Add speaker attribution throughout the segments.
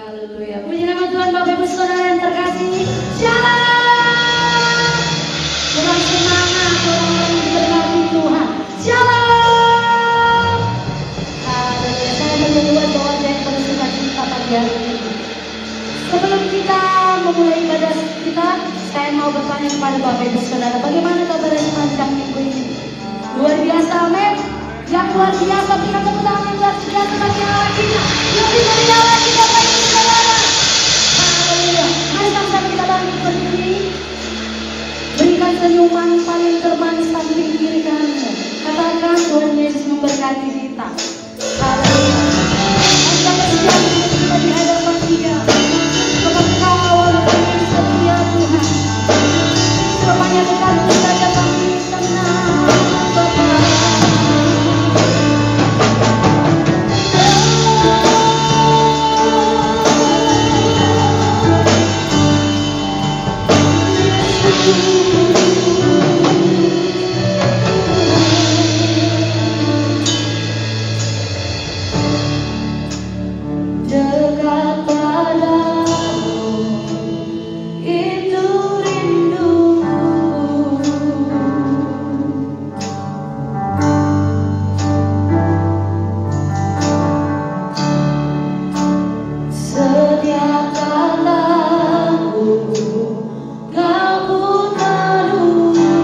Speaker 1: Haleluya. Puji nama Tuhan, Bapak Ibu Saudara yang terkasih. Shalom. Dengan semangat orang diberkati Tuhan. Shalom. Haleluya. Saya menyebut bahwa saya penuh sukacita pagi hari ini. Sebelum kita memulai ibadah kita, saya mau bertanya kepada Bapak Ibu Saudara, bagaimana kabar sepanjang minggu ini? Luar biasa, amin. Yang luar biasa, kita tepuk tangan yang luar biasa bagi Allah kita. Lebih dari Allah kita, Bapak Ibu Saudara. Haleluya. Mari sama-sama kita bangkit berdiri. Berikan senyuman paling termanis sambil kiri kananmu. Katakan Tuhan Yesus memberkati kita. Haleluya. Kita bersiap untuk kita di hadapan Dia. Engkau yang setia Tuhan. Semuanya dekat saja kami tenang. Dekat padamu itu rinduku, setiap kataku kamu terungku,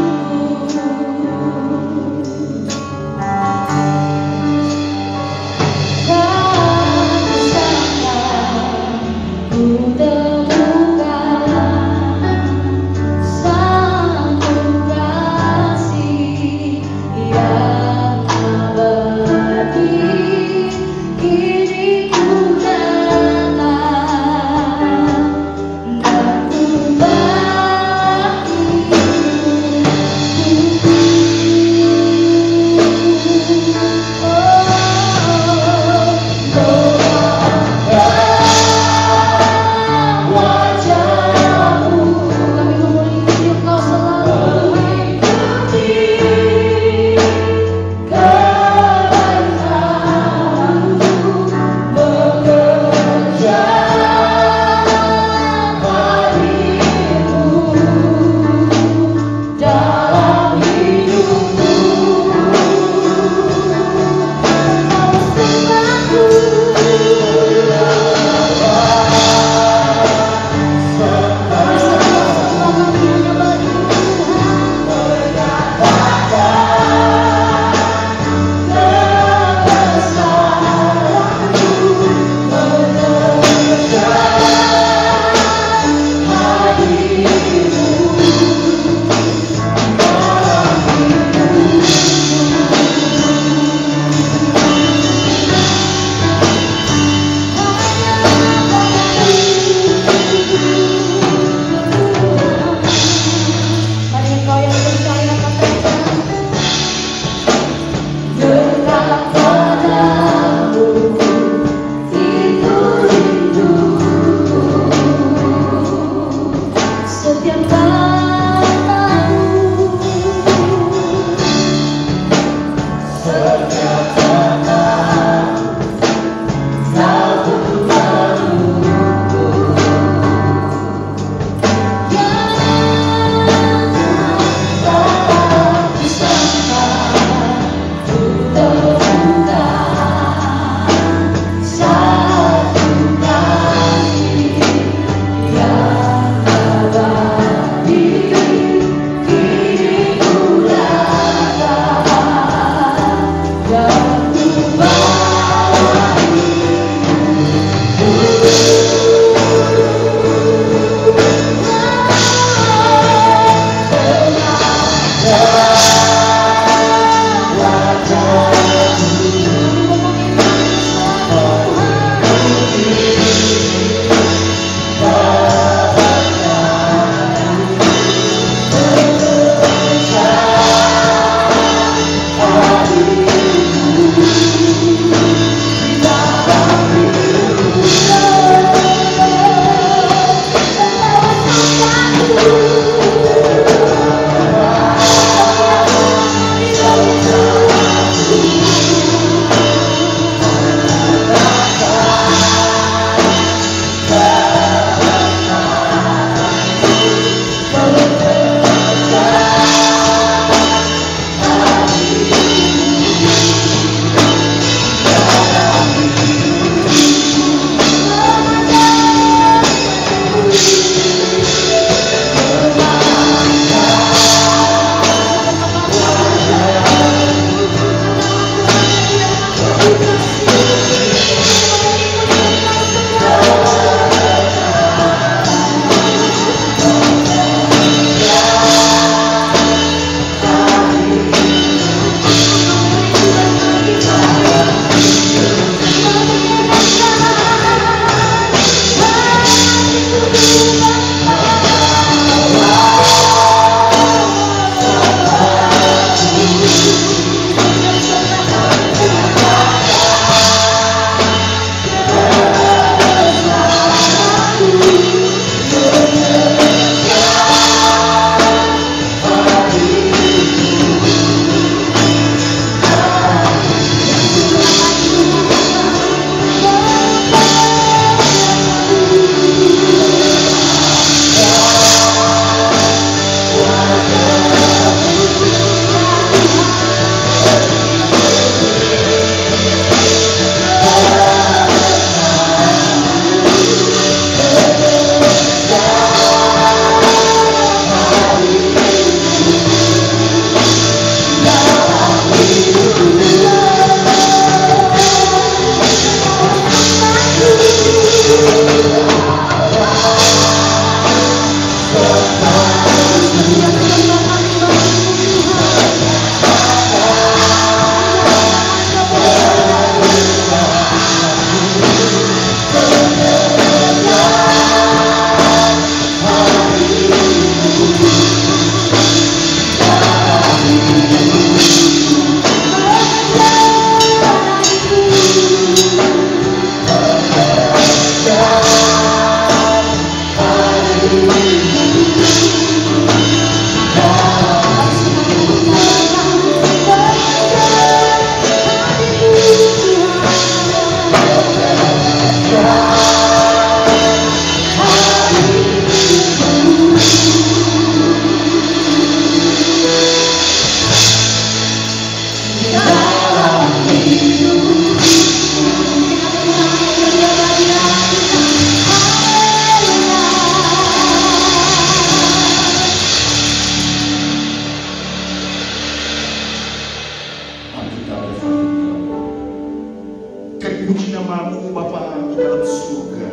Speaker 2: Terpuji namamu Bapa di dalam surga,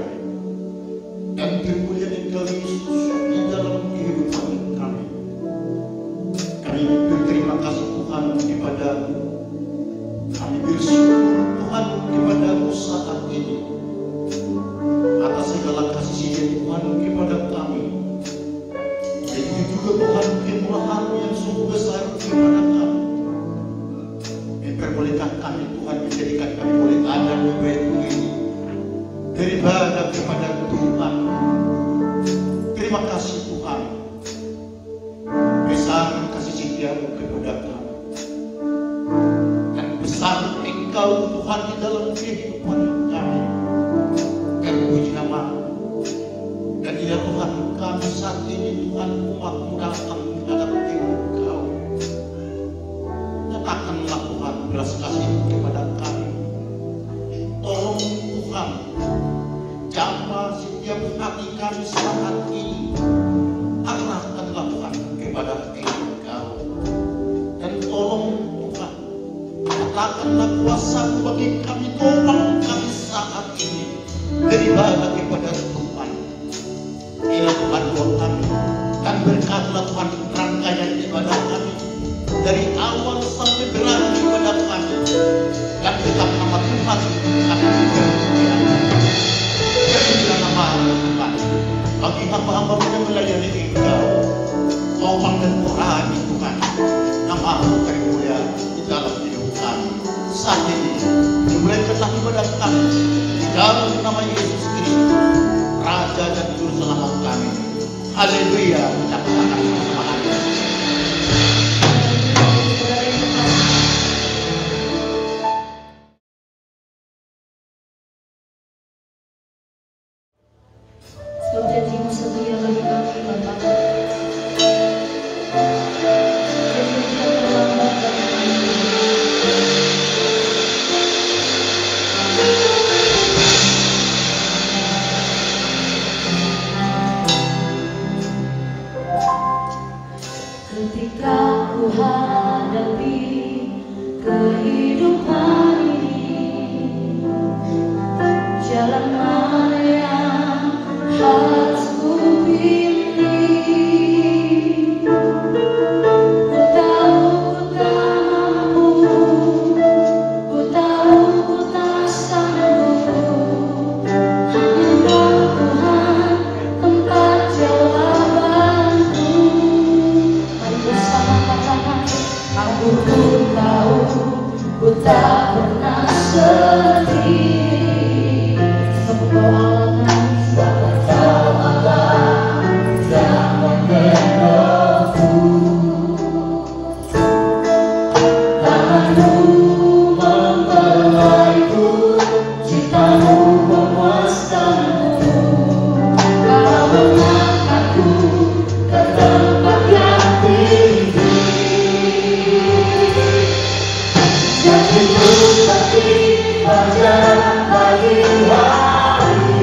Speaker 2: dan terpuji Engkau Yesus di dalam kehidupan kami. Kami berterima kasih Tuhan kepadamu. Kami bersyukur Tuhan kepadamu saat ini atas segala kasih setia Tuhan kepada kami. Begitu juga Tuhan kemurahan yang sungguh besar kepada kami. Memperbolehkan kami Tuhan, menjadikan kami boleh ada di bait ini beribadah kepada Tuhan. Terima kasih Tuhan, besar kasih setiamu kepada kami, dan besar Engkau Tuhan di dalam kehidupan kami. Terpuji namamu. Dan ya Tuhan, kami saat ini Tuhan umat-Mu datang menghadap Engkau. Nyatakanlah Tuhan belas kasih kepada kami. Tolong Tuhan, jama setiap hati kami saat ini. Arahkanlah Tuhan kepada Engkau. Dan tolong Tuhan, nyatakanlah kuasa-Mu bagi kami. Tolong kami saat ini beribadah kepada Tuhan. Inilah Tuhan doa kami, dan berkatlah Tuhan rangkaian ibadah kami dari awal sampai berakhir ibadah kami, dan tetap nama Tuhan kami bermuliakan. Bermuliakan nama Tuhan bagi hamba-hamba yang melayani Engkau. Topang dan nurani Tuhan, nama-Mu termulia di dalam hidup kami. Saat ini dimulaikanlah ibadah kami di dalam nama Yesus Kristus, Raja dan Juru Selamat kami. Haleluya, kita katakan sama-sama amin.
Speaker 1: Sebab janji-Mu setia bagi kami, Bapa. Janji-Mu tidak terlambat bagi kami. Ketika ku hadapi kehidupan ini, jalan mana yang harus ku pilih? Ku tahu ku tak mampu, ku tahu ku tak sanggup. Hanya Tuhan tempat jawabanku. Mari bersama katakan, aku pun tahu ku tak pernah sendiri. Sebab Kau Allah kami, sebab Kau Allah yang membelokku. Tangan-Mu membelaiku, cinta-Mu memuaskanku. Kau mengangkatku ke tempat yang tinggi. Janji-Mu seperti fajar pagi hari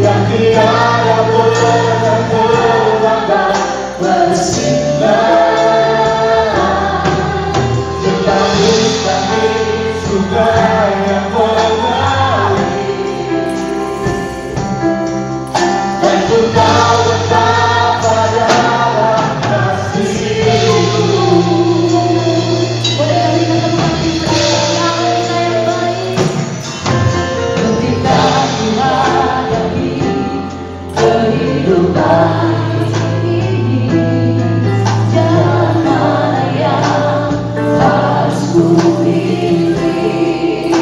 Speaker 1: yang tiada pernah terlambat bersinar. Cinta-Mu seperti sungai yang mengalir, dan ku tahu betapa dalam kasih-Mu. Boleh kami ketemu di belakang saya baik. Ketika ku hadapi kehidupan ini, jalan mana yang harus ku pilih?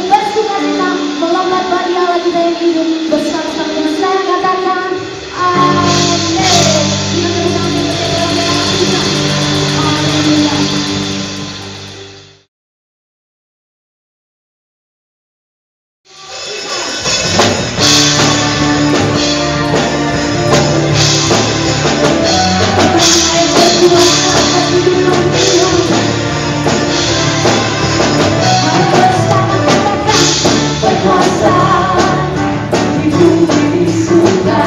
Speaker 1: bersuka cita melompat bahagia lagi dalam hidup bersama-sama dengan saya katakan amin. Kita bersama Haleluya. Berkuasa di bumi surga.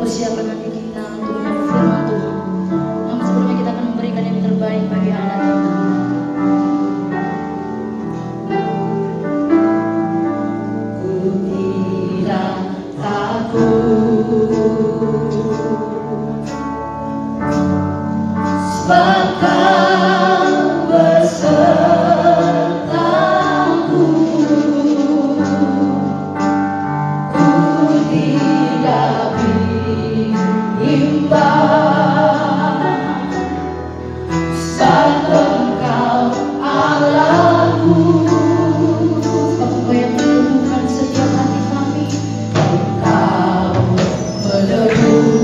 Speaker 1: Persiapan hati kita untuk menyambut firman Tuhan. Namun sebelumnya kita akan memberikan yang terbaik bagi anak kita. Ku tidak takut, sebab Kau besertaku. Ku tidak bimbang, sebab Engkau Allahku. Sebab Engkau yang meneguhkan setiap hati kami. Engkau meneguhkanku.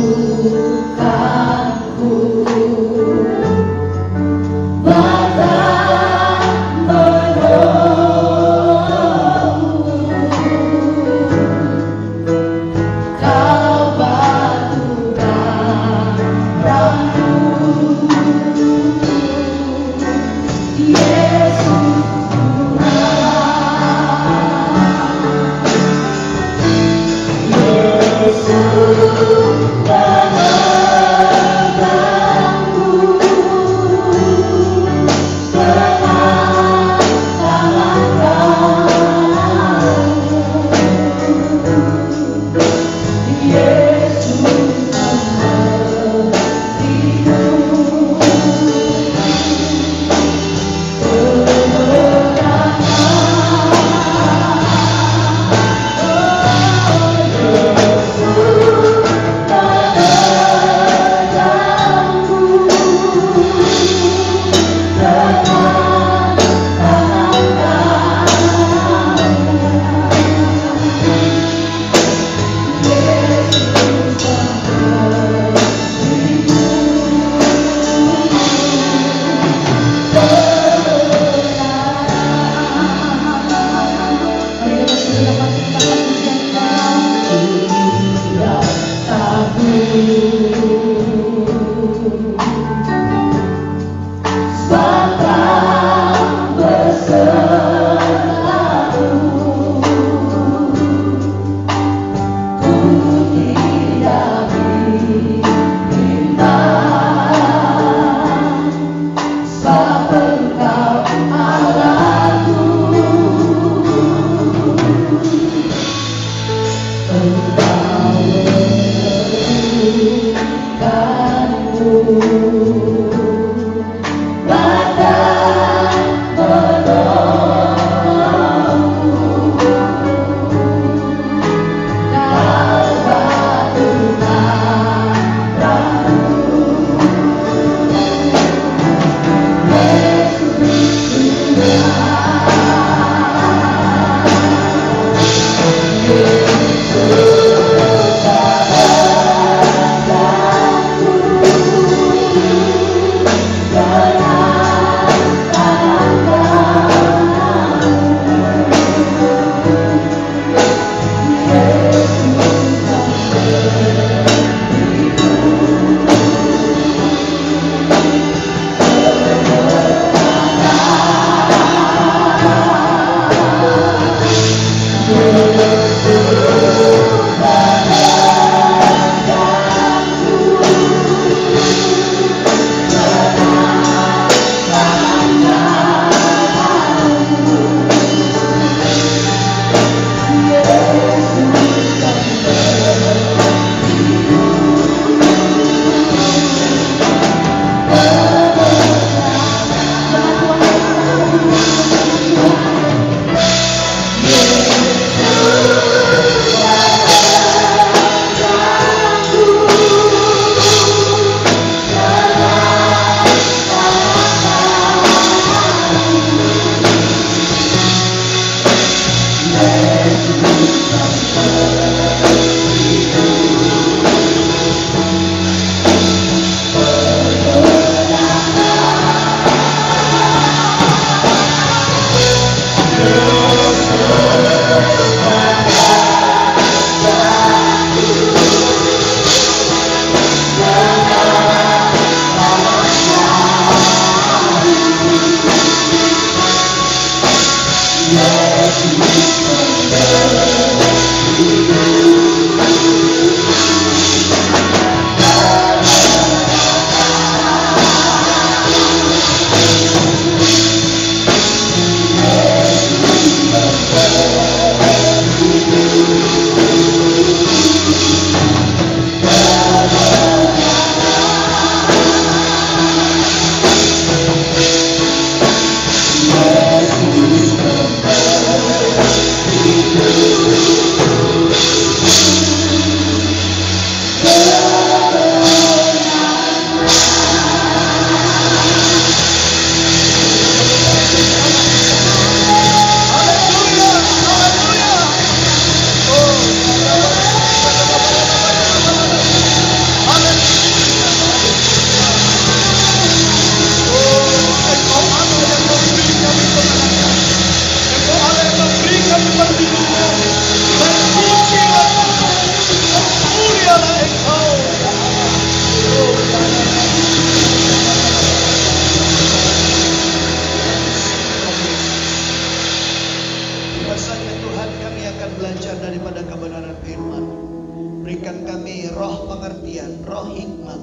Speaker 3: berikan kami roh pengertian, roh hikmat,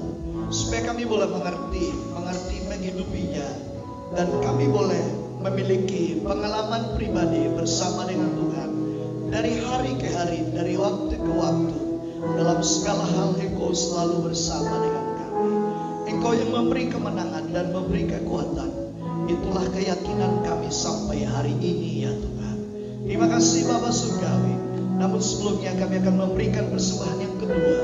Speaker 3: supaya kami boleh mengerti menghidupinya, dan kami boleh memiliki pengalaman pribadi bersama dengan Tuhan dari hari ke hari, dari waktu ke waktu. Dalam segala hal Engkau selalu bersama dengan kami. Engkau yang memberi kemenangan dan memberi kekuatan. Itulah keyakinan kami sampai hari ini ya Tuhan. Terima kasih Bapa Surgawi. Namun sebelumnya kami akan memberikan persembahan yang kedua,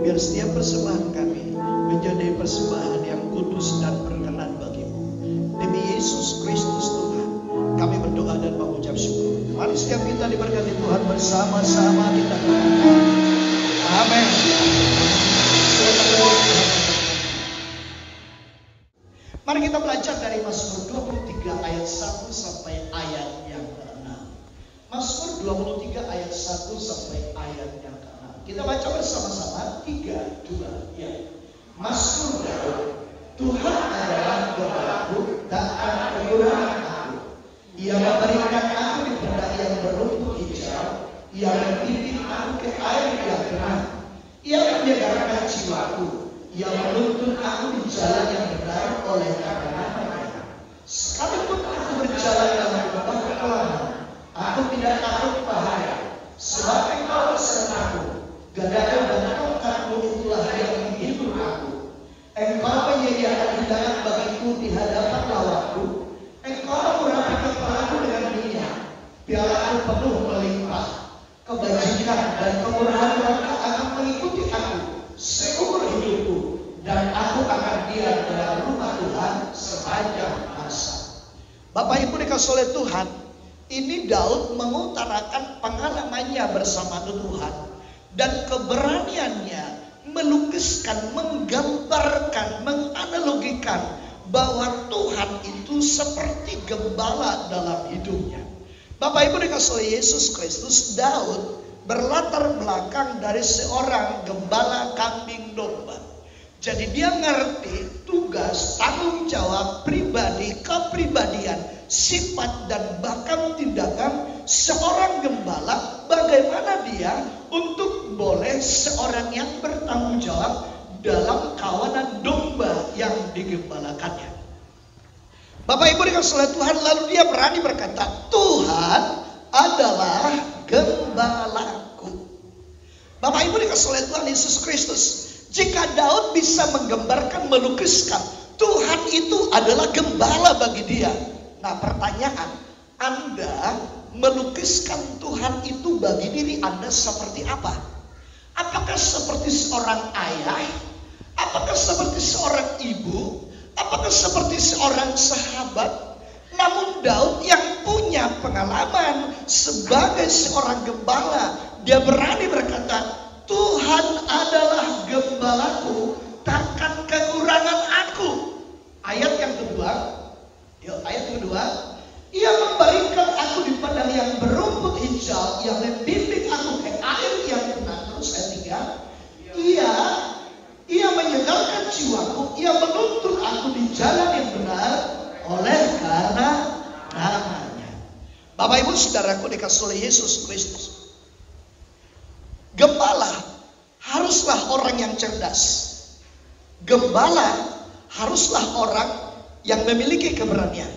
Speaker 3: biar setiap persembahan kami menjadi persembahan yang kudus dan berkenan bagimu. Demi Yesus Kristus Tuhan, kami berdoa dan mengucap syukur. Mari setiap kita diberkati Tuhan, bersama-sama kita katakan amin. Mari kita belajar dari Mazmur 23 ayat 1 sampai ayat yang ke-6. Mazmur 23 ayat 1 sampai ayat yang ke-6. Kita baca bersama-sama 3, 2, ya. Mazmur Daud. Tuhan adalah gembalaku, takkan kekurangan aku. Ia memberikan aku di padang yang berumput hijau. Ia membimbing aku ke air yang tenang. Ia menyegarkan jiwaku. Ia menuntun aku di jalan yang benar oleh karena nama-Nya. Sekalipun aku berjalan dalam lembah kekelaman, aku tidak takut bahaya, sebab Engkau bersamaku. Gadamu dan tongkatmu itulah yang menghibur aku. Engkau menyediakan hidangan bagiku di hadapan lawanku. Engkau mengurapi kepalaku dengan minyak, pialaku penuh melimpah. Kebajikan dan kemurahan Tuhan akan mengikuti aku seumur hidupku, dan aku akan diam dalam rumah Tuhan sepanjang masa. Bapak Ibu dikasih oleh Tuhan, ini Daud mengutarakan pengalamannya bersama Tuhan dan keberaniannya melukiskan, menggambarkan, menganalogikan bahwa Tuhan itu seperti gembala dalam hidupnya. Bapak Ibu dikasih oleh Yesus Kristus, Daud berlatar belakang dari seorang gembala kambing domba. Jadi dia ngerti tugas, tanggung jawab pribadi, kepribadian, sifat dan bahkan tindakan seorang gembala. Bagaimana dia untuk boleh seorang yang bertanggung jawab dalam kawanan domba yang digembalakannya. Bapak Ibu dikasih oleh Tuhan, lalu dia berani berkata, Tuhan adalah gembalaku. Bapak Ibu dikasih oleh Tuhan Yesus Kristus, jika Daud bisa menggambarkan, melukiskan Tuhan itu adalah gembala bagi dia. Nah pertanyaan, Anda melukiskan Tuhan itu bagi diri Anda seperti apa? Apakah seperti seorang ayah? Apakah seperti seorang ibu? Apakah seperti seorang sahabat? Namun Daud yang punya pengalaman sebagai seorang gembala, dia berani berkata, Tuhan adalah gembalaku, takkan kekurangan aku. Ayat yang kedua, Ia membaringkan aku di padang yang berumput hijau, Ia membimbing aku ke air yang tenang. Terus ayat 3, Ia menyegarkan jiwaku, Ia menuntun aku di jalan yang benar oleh karena nama-Nya. Bapak Ibu Saudaraku dikasih oleh Yesus Kristus, gembala haruslah orang yang cerdas. Gembala haruslah orang yang memiliki keberanian.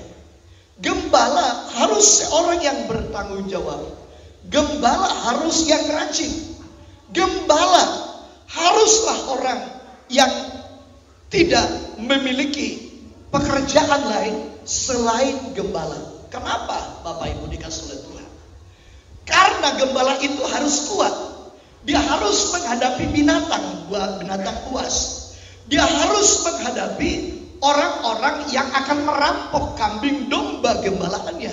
Speaker 3: Gembala harus seorang yang bertanggung jawab. Gembala harus yang rajin. Gembala haruslah orang yang tidak memiliki pekerjaan lain selain gembala. Kenapa Bapak Ibu dikasih oleh Tuhan? Karena gembala itu harus kuat. Dia harus menghadapi binatang buas. Dia harus menghadapi orang-orang yang akan merampok kambing domba gembalaannya.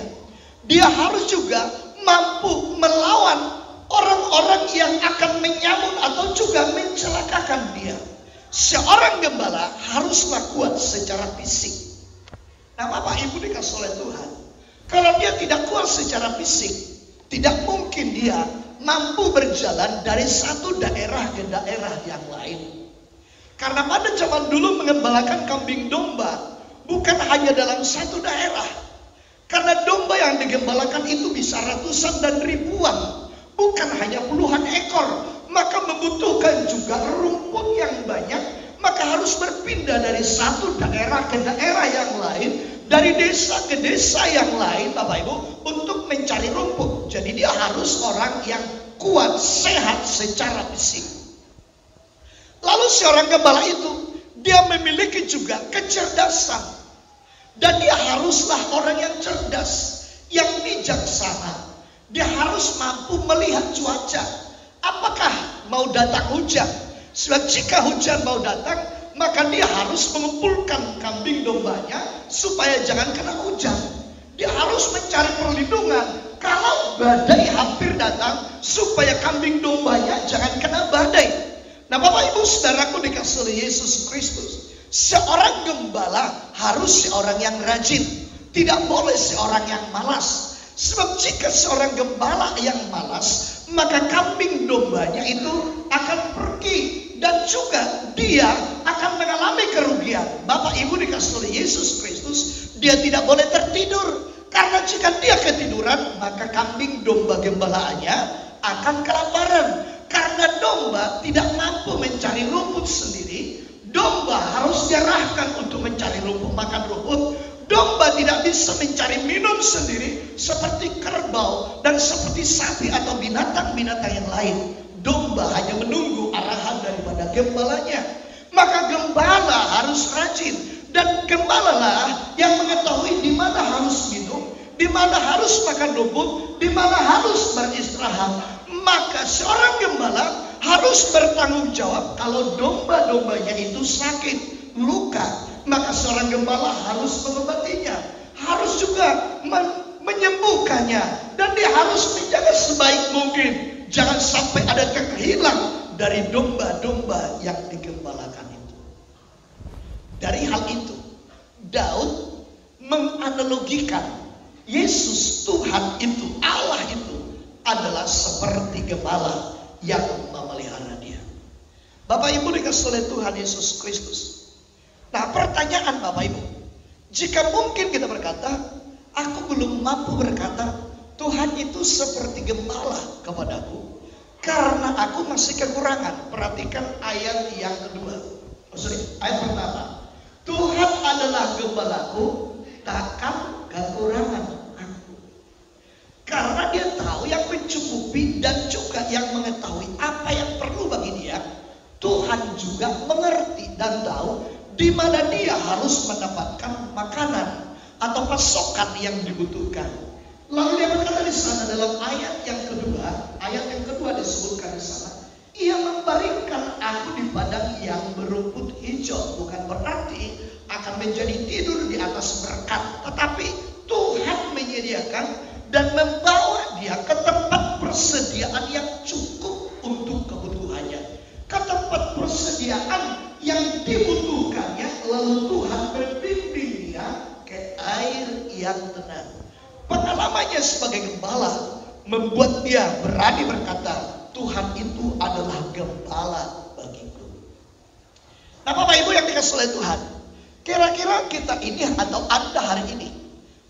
Speaker 3: Dia harus juga mampu melawan orang-orang yang akan menyamun atau juga mencelakakan dia. Seorang gembala haruslah kuat secara fisik. Nah Bapak Ibu dikasih oleh Tuhan, kalau dia tidak kuat secara fisik, tidak mungkin dia mampu berjalan dari satu daerah ke daerah yang lain. Karena pada zaman dulu mengembalakan kambing domba bukan hanya dalam satu daerah. Karena domba yang digembalakan itu bisa ratusan dan ribuan, bukan hanya puluhan ekor. Maka membutuhkan berpindah dari satu daerah ke daerah yang lain, dari desa ke desa yang lain, Bapak Ibu, untuk mencari rumput. Jadi dia harus orang yang kuat, sehat secara fisik. Lalu seorang gembala itu, dia memiliki juga kecerdasan. Dan dia haruslah orang yang cerdas, yang bijaksana. Dia harus mampu melihat cuaca. Apakah mau datang hujan? Sebab jika hujan mau datang, maka dia harus mengumpulkan kambing dombanya supaya jangan kena hujan. Dia harus mencari perlindungan kalau badai hampir datang, supaya kambing dombanya jangan kena badai. Nah, Bapak Ibu Saudaraku dikasih oleh Yesus Kristus, seorang gembala harus seorang yang rajin, tidak boleh seorang yang malas. Sebab jika seorang gembala yang malas, maka kambing dombanya itu akan pergi. Dan juga dia akan mengalami kerugian. Bapak Ibu dikasih oleh Yesus Kristus, dia tidak boleh tertidur. Karena jika dia ketiduran, maka kambing domba gembalaannya akan kelaparan. Karena domba tidak mampu mencari rumput sendiri, domba harus diarahkan untuk mencari rumput, makan rumput. Domba tidak bisa mencari minum sendiri seperti kerbau dan seperti sapi atau binatang-binatang yang lain. Domba hanya menunggu arahan daripada gembalanya. Maka gembala harus rajin, dan gembalalah yang mengetahui di mana harus minum, di mana harus makan rumput, di mana harus beristirahat. Maka seorang gembala harus bertanggung jawab kalau domba-dombanya itu sakit, luka. Maka seorang gembala harus mengobatinya, harus juga menyembuhkannya, dan dia harus menjaga sebaik mungkin. Jangan sampai ada kehilang dari domba-domba yang digembalakan itu. Dari hal itu, Daud menganalogikan Yesus Tuhan itu, Allah itu adalah seperti gembala yang memelihara dia. Bapak Ibu dikasih oleh Tuhan Yesus Kristus. Nah, pertanyaan Bapak Ibu, jika mungkin kita berkata, aku belum mampu berkata Tuhan itu seperti gembala kepadaku karena aku masih kekurangan. Perhatikan ayat yang kedua. Ayat pertama. Tuhan adalah gembalaku, takkan kekurangan aku. Karena dia tahu yang mencukupi dan juga yang mengetahui apa yang perlu bagi dia. Tuhan juga mengerti dan tahu di mana dia harus mendapatkan makanan atau pasokan yang dibutuhkan. Lalu dia berkata di sana dalam ayat yang kedua disebutkan di sana, ia membaringkan aku di padang yang berumput hijau. Bukan berarti akan menjadi tidur di atas berkat, tetapi Tuhan menyediakan dan membawa dia ke tempat persediaan yang cukup untuk kebutuhannya, ke tempat persediaan yang dibutuhkannya. Lalu Tuhan membimbing dia ke air yang tenang. Pengalamannya sebagai gembala membuat dia berani berkata, Tuhan itu adalah gembala bagiku. Nah, Bapak Ibu yang dikasih oleh Tuhan, kira-kira kita ini atau Anda hari ini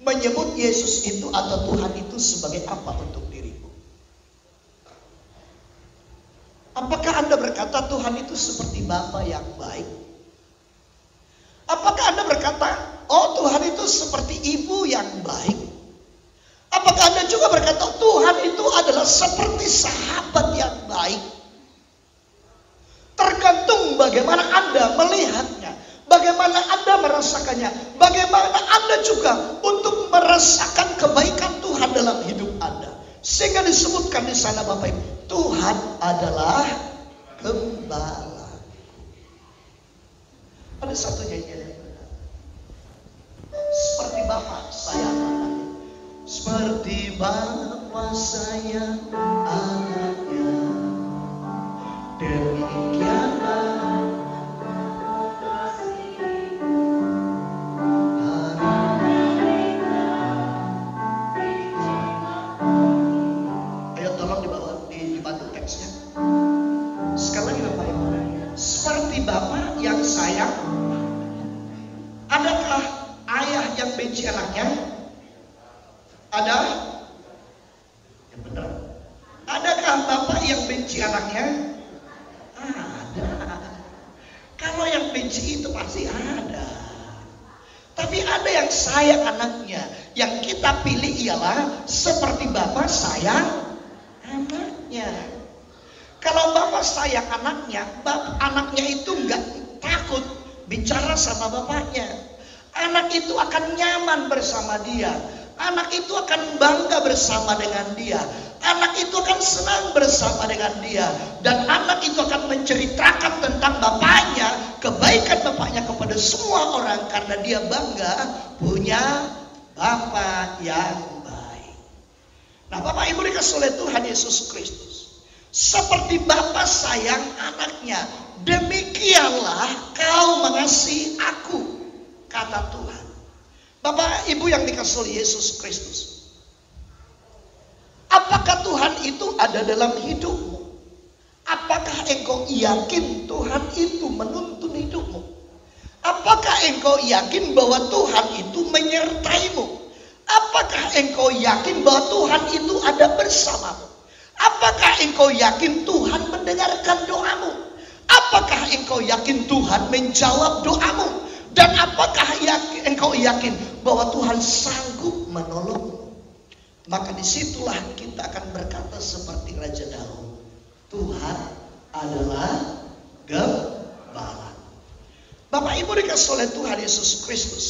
Speaker 3: menyebut Yesus itu atau Tuhan itu sebagai apa untuk dirimu? Apakah Anda berkata Tuhan itu seperti Bapa yang baik? Apakah Anda berkata, oh Tuhan itu seperti ibu yang baik? Apakah Anda juga berkata Tuhan itu adalah seperti sahabat yang baik? Tergantung bagaimana Anda melihatnya, bagaimana Anda merasakannya, bagaimana Anda juga untuk merasakan kebaikan Tuhan dalam hidup Anda. Sehingga disebutkan di sana Bapak Ibu, Tuhan adalah gembala. Ada satu nyanyian yang benar. Seperti Bapa sayang anaknya, seperti Bapa sayang anaknya, demikianlah ayo tolong dibantu teksnya. Sekali lagi Bapak Ibu, seperti Bapa yang sayang. Adakah ayah yang benci anaknya? Ada? Ya benar. Adakah bapak yang benci anaknya? Ada. Kalau yang benci itu pasti ada. Tapi ada yang sayang anaknya. Yang kita pilih ialah seperti Bapak sayang anaknya. Kalau Bapak sayang anaknya, anaknya itu nggak takut bicara sama bapaknya. Anak itu akan nyaman bersama dia. Anak itu akan bangga bersama dengan dia. Anak itu akan senang bersama dengan dia. Dan anak itu akan menceritakan tentang bapaknya, kebaikan bapaknya kepada semua orang. Karena dia bangga punya Bapak yang baik. Nah, Bapak Ibu dikasih oleh Tuhan Yesus Kristus, seperti Bapa sayang anaknya, demikianlah kau mengasihi aku, kata Tuhan. Bapak Ibu yang dikasih oleh Yesus Kristus, apakah Tuhan itu ada dalam hidupmu? Apakah engkau yakin Tuhan itu menuntun hidupmu? Apakah engkau yakin bahwa Tuhan itu menyertaimu? Apakah engkau yakin bahwa Tuhan itu ada bersamamu? Apakah engkau yakin Tuhan mendengarkan doamu? Apakah engkau yakin Tuhan menjawab doamu? Dan apakah engkau yakin bahwa Tuhan sanggup menolongmu? Maka disitulah kita akan berkata seperti Raja Daud, Tuhan adalah gembala. Bapak Ibu dikasih oleh Tuhan Yesus Kristus,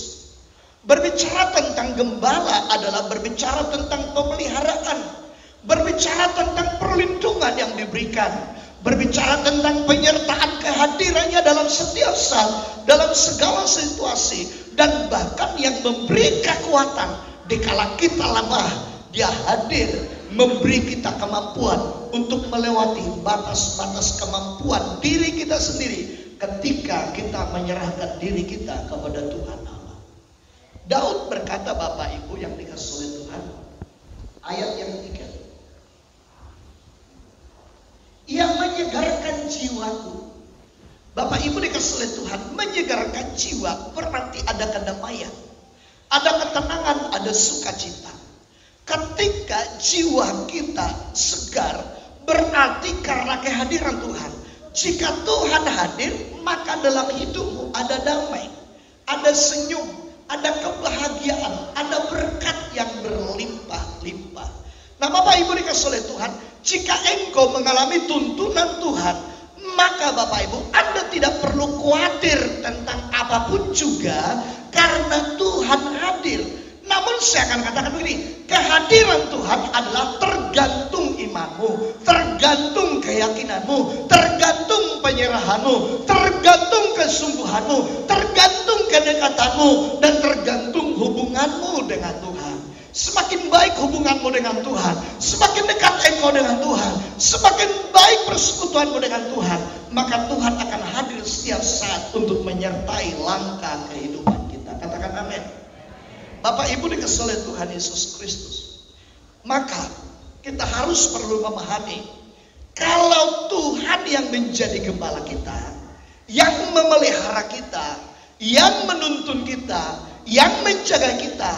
Speaker 3: berbicara tentang gembala adalah berbicara tentang pemeliharaan. Berbicara tentang perlindungan yang diberikan. Berbicara tentang penyertaan kehadirannya dalam setiap saat, dalam segala situasi. Dan bahkan yang memberi kekuatan dikala kita lemah. Dia hadir memberi kita kemampuan untuk melewati batas-batas kemampuan diri kita sendiri ketika kita menyerahkan diri kita kepada Tuhan Allah. Daud berkata, Bapak Ibu yang dikasih oleh Tuhan, ayat yang 3, Ia menyegarkan jiwaku. Bapak Ibu dikasih oleh Tuhan, menyegarkan jiwa berarti ada kedamaian, ada ketenangan, ada sukacita. Ketika jiwa kita segar, berarti karena kehadiran Tuhan. Jika Tuhan hadir, maka dalam hidupmu ada damai, ada senyum, ada kebahagiaan, ada berkat yang berlimpah-limpah. Nah, Bapak Ibu dikasih oleh Tuhan, jika engkau mengalami tuntunan Tuhan, maka Bapak Ibu, Anda tidak perlu khawatir tentang apapun juga, karena Tuhan hadir. Namun saya akan katakan begini, kehadiran Tuhan adalah tergantung imanmu, tergantung keyakinanmu, tergantung penyerahanmu, tergantung kesungguhanmu, tergantung kedekatanmu, dan tergantung hubunganmu dengan Tuhan. Semakin baik hubunganmu dengan Tuhan, semakin dekat engkau dengan Tuhan, semakin baik persekutuanmu dengan Tuhan, maka Tuhan akan hadir setiap saat untuk menyertai langkah kehidupan kita. Katakan amin. Bapak Ibu dikasih oleh Tuhan Yesus Kristus, maka kita harus perlu memahami, kalau Tuhan yang menjadi gembala kita, yang memelihara kita, yang menuntun kita, yang menjaga kita,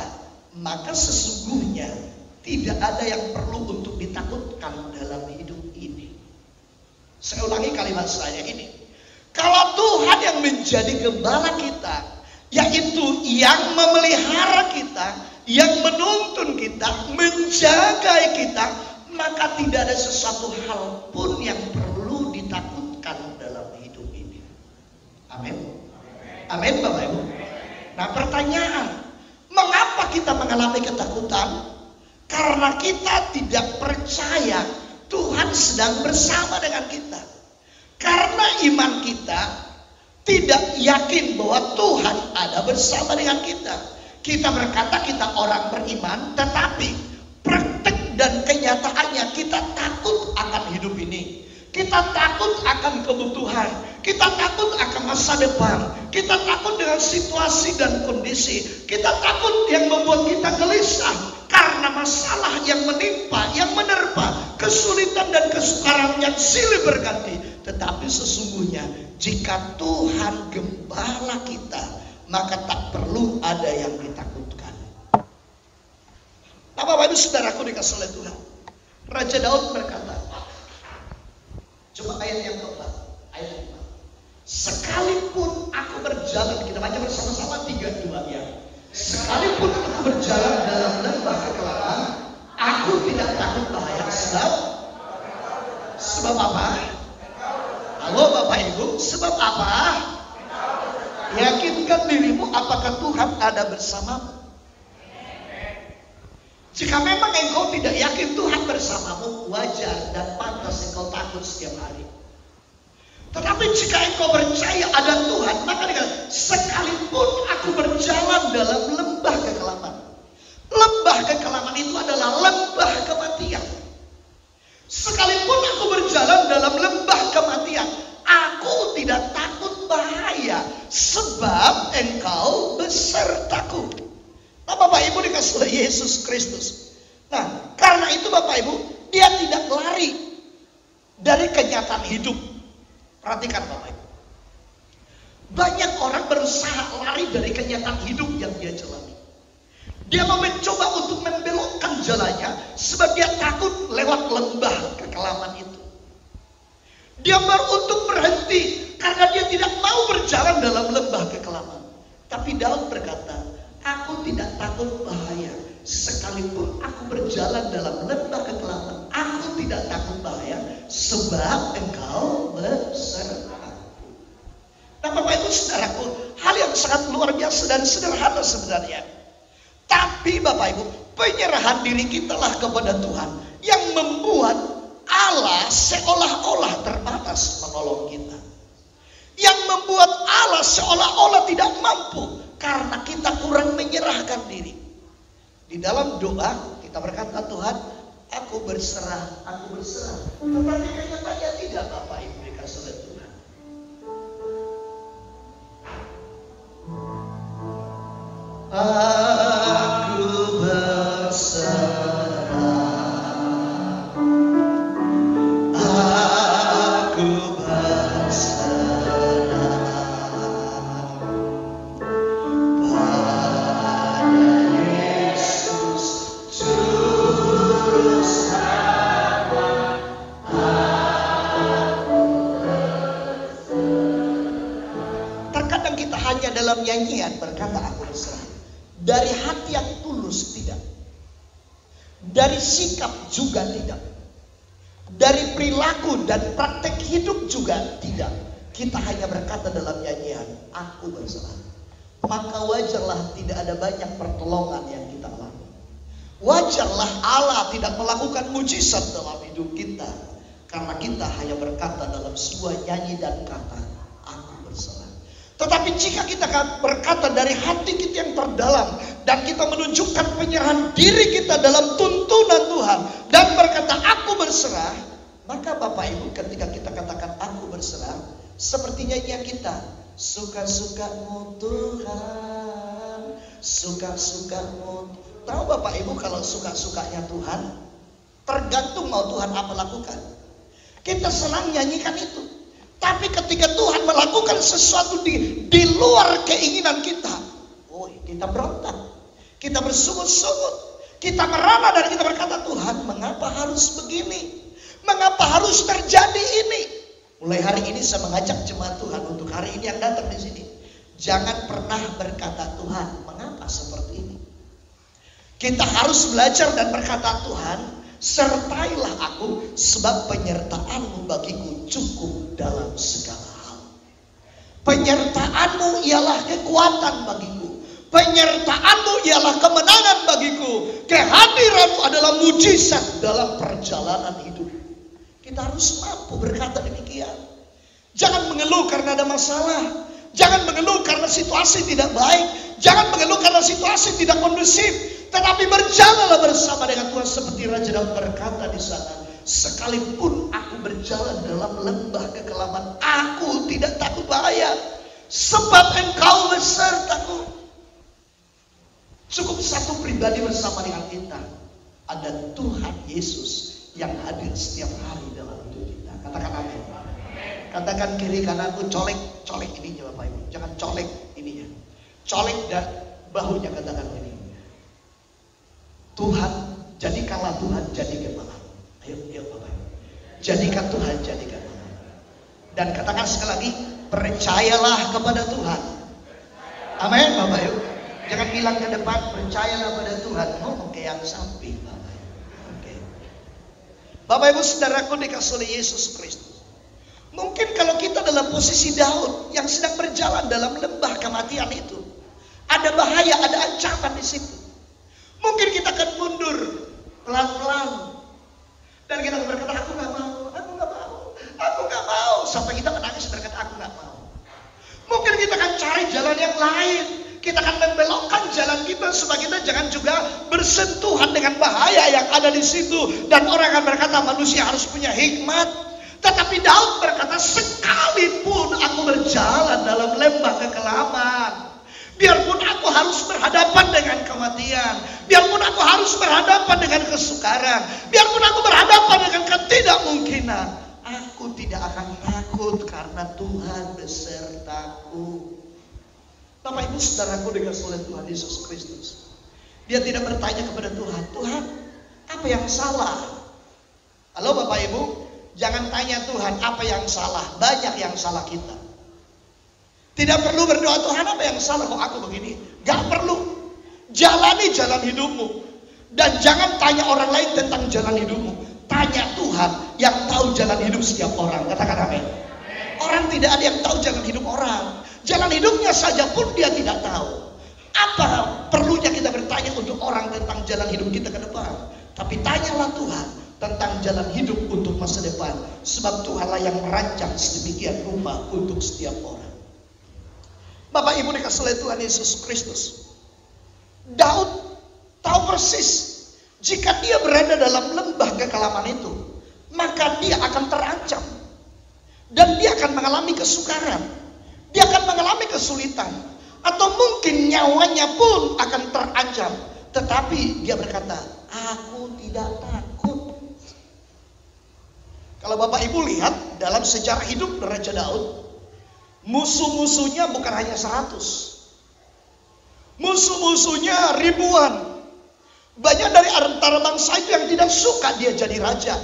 Speaker 3: maka sesungguhnya tidak ada yang perlu untuk ditakutkan dalam hidup ini. Saya ulangi kalimat saya ini. Kalau Tuhan yang menjadi gembala kita, yaitu yang memelihara kita, yang menuntun kita, menjaga kita, maka tidak ada sesuatu hal pun yang perlu ditakutkan dalam hidup ini. Amin. Amin Bapak Ibu. Nah, pertanyaan, mengapa kita mengalami ketakutan? Karena kita tidak percaya Tuhan sedang bersama dengan kita. Karena iman kita tidak yakin bahwa Tuhan ada bersama dengan kita. Kita berkata kita orang beriman, tetapi praktek dan kenyataannya kita takut akan hidup ini. Kita takut akan kebutuhan. Kita takut akan masa depan. Kita takut dengan situasi dan kondisi. Kita takut yang membuat kita gelisah karena masalah yang menimpa, yang menerpa, kesulitan dan kesukaran yang silih berganti. Tetapi sesungguhnya jika Tuhan gembala kita, maka tak perlu ada yang ditakutkan. Nah, Bapak Ibu Saudaraku dikasih oleh Tuhan, Raja Daud berkata, coba ayat yang keempat, ayat 5. Sekalipun aku berjalan, kita baca bersama-sama 3-2 ya. Sekalipun aku berjalan dalam lembah kegelapan, aku tidak takut bahaya. Sebab apa? Halo Bapak Ibu, sebab apa? Yakinkan dirimu apakah Tuhan ada bersamamu. Jika memang engkau tidak yakin Tuhan bersamamu, wajar dan pantas engkau takut setiap hari. Tetapi jika engkau percaya ada Tuhan, maka dikatakan, sekalipun aku berjalan dalam lembah kegelapan. Lembah kegelapan itu adalah lembah kematian. Sekalipun aku berjalan dalam lembah kematian, aku tidak takut bahaya, sebab engkau besertaku. Nah, Bapak Ibu dikasih oleh Yesus Kristus. Nah, karena itu Bapak Ibu, dia tidak lari dari kenyataan hidup. Perhatikan Bapak Ibu. Banyak orang berusaha lari dari kenyataan hidup yang dia jalani. Dia mau mencoba untuk membelokkan jalannya sebab dia takut lewat lembah kegelapan itu. Dia untuk berhenti karena dia tidak mau berjalan dalam lembah kegelapan. Tapi Daud berkata, aku tidak takut bahaya. Sekalipun aku berjalan dalam lembah kegelapan, aku tidak takut bahaya, sebab engkau besertaku. Nah Bapak Ibu Saudaraku, hal yang sangat luar biasa dan sederhana sebenarnya. Tapi Bapak Ibu, penyerahan diri kita lah kepada Tuhan yang membuat Allah seolah-olah terbatas menolong kita. Yang membuat Allah seolah-olah tidak mampu karena kita kurang menyerahkan diri. Di dalam doa kita berkata, Tuhan, aku berserah, aku berserah. Tetapi kenyataannya tidak Bapak Ibu dikasih oleh Tuhan. Aku berserah, aku berserah pada Yesus Juru Selamat. Terkadang kita hanya dalam nyanyian berkata aku berserah. Dari hati yang tulus tidak. Dari sikap juga tidak. Dari perilaku dan praktek hidup juga tidak. Kita hanya berkata dalam nyanyian, aku berserah. Maka wajarlah tidak ada banyak pertolongan yang kita alami. Wajarlah Allah tidak melakukan mujizat dalam hidup kita. Karena kita hanya berkata dalam sebuah nyanyi dan kata, aku berserah. Tetapi jika kita berkata dari hati kita yang terdalam dan kita menunjukkan penyerahan diri kita dalam tuntunan Tuhan dan berkata aku berserah, maka Bapak Ibu ketika kita katakan aku berserah, seperti nyanyian kita, suka-sukamu Tuhan, suka-sukamu. Tahu Bapak Ibu kalau suka-sukanya Tuhan, tergantung mau Tuhan apa lakukan. Kita senang nyanyikan itu. Tapi ketika Tuhan melakukan sesuatu di luar keinginan kita, kita berontak, kita bersungut-sungut, kita merana dan kita berkata, Tuhan mengapa harus begini? Mengapa harus terjadi ini? Mulai hari ini saya mengajak jemaat Tuhan untuk hari ini yang datang di sini, jangan pernah berkata Tuhan mengapa seperti ini. Kita harus belajar dan berkata Tuhan, sertailah aku sebab penyertaan-Mu bagiku cukup dalam segala hal. Penyertaan-Mu ialah kekuatan bagiku. Penyertaan-Mu ialah kemenangan bagiku. Kehadiran-Mu adalah mujizat dalam perjalanan hidup. Kita harus mampu berkata demikian. Jangan mengeluh karena ada masalah. Jangan mengeluh karena situasi tidak baik. Jangan mengeluh karena situasi tidak kondusif. Tetapi berjalanlah bersama dengan Tuhan seperti Raja Daud berkata di sana, sekalipun aku berjalan dalam lembah kegelapan, aku tidak takut bahaya, sebab Engkau besertaku. Cukup satu pribadi bersama dengan kita, ada Tuhan Yesus yang hadir setiap hari dalam hidup kita. Katakan amin. Katakan kiri kananku, colek ininya Bapak Ibu, jangan colek ininya, colek dan bahunya, katakan ini. Tuhan, jadikanlah Tuhan jadi gembala. Ayo Bapak Ibu. Jadikan Tuhan jadi gembala. Dan katakan sekali lagi, percayalah kepada Tuhan. Amin Bapak Ibu. Jangan bilang ke depan, percayalah pada Tuhan. Ngomong ke yang samping Bapak Ibu. Oke. Bapak Ibu saudaraku dikasih oleh Yesus Kristus. Mungkin kalau kita dalam posisi Daud yang sedang berjalan dalam lembah kematian itu, ada bahaya, ada ancaman di situ. Mungkin kita akan mundur pelan-pelan. Dan kita berkata, aku gak mau, aku gak mau, aku gak mau. Sampai kita menangis berkata, aku gak mau. Mungkin kita akan cari jalan yang lain. Kita akan membelokkan jalan kita supaya kita jangan juga bersentuhan dengan bahaya yang ada di situ. Dan orang akan berkata, manusia harus punya hikmat. Tetapi Daud berkata, sekalipun aku berjalan dalam lembah kekelaman, biarpun aku harus berhadapan dengan kematian, biarpun aku harus berhadapan dengan kesukaran, biarpun aku berhadapan dengan ketidakmungkinan, aku tidak akan takut karena Tuhan besertaku. Bapak Ibu saudaraku dikasih oleh Tuhan Yesus Kristus, dia tidak bertanya kepada Tuhan, Tuhan apa yang salah? Halo Bapak Ibu, jangan tanya Tuhan apa yang salah, banyak yang salah kita. Tidak perlu berdoa, Tuhan apa yang salah kok aku begini. Gak perlu. Jalani jalan hidupmu. Dan jangan tanya orang lain tentang jalan hidupmu. Tanya Tuhan yang tahu jalan hidup setiap orang. Katakan amin. Orang tidak ada yang tahu jalan hidup orang. Jalan hidupnya saja pun dia tidak tahu. Apa perlunya kita bertanya untuk orang tentang jalan hidup kita ke depan? Tapi tanyalah Tuhan tentang jalan hidup untuk masa depan. Sebab Tuhanlah yang merancang sedemikian rupa untuk setiap orang. Bapak Ibu dikasih oleh Tuhan Yesus Kristus, Daud tahu persis jika dia berada dalam lembah kekelaman itu, maka dia akan terancam dan dia akan mengalami kesukaran, dia akan mengalami kesulitan, atau mungkin nyawanya pun akan terancam. Tetapi dia berkata, aku tidak takut. Kalau Bapak Ibu lihat dalam sejarah hidup Raja Daud, musuh-musuhnya bukan hanya 100. Musuh-musuhnya ribuan. Banyak dari antara bangsa itu yang tidak suka dia jadi raja.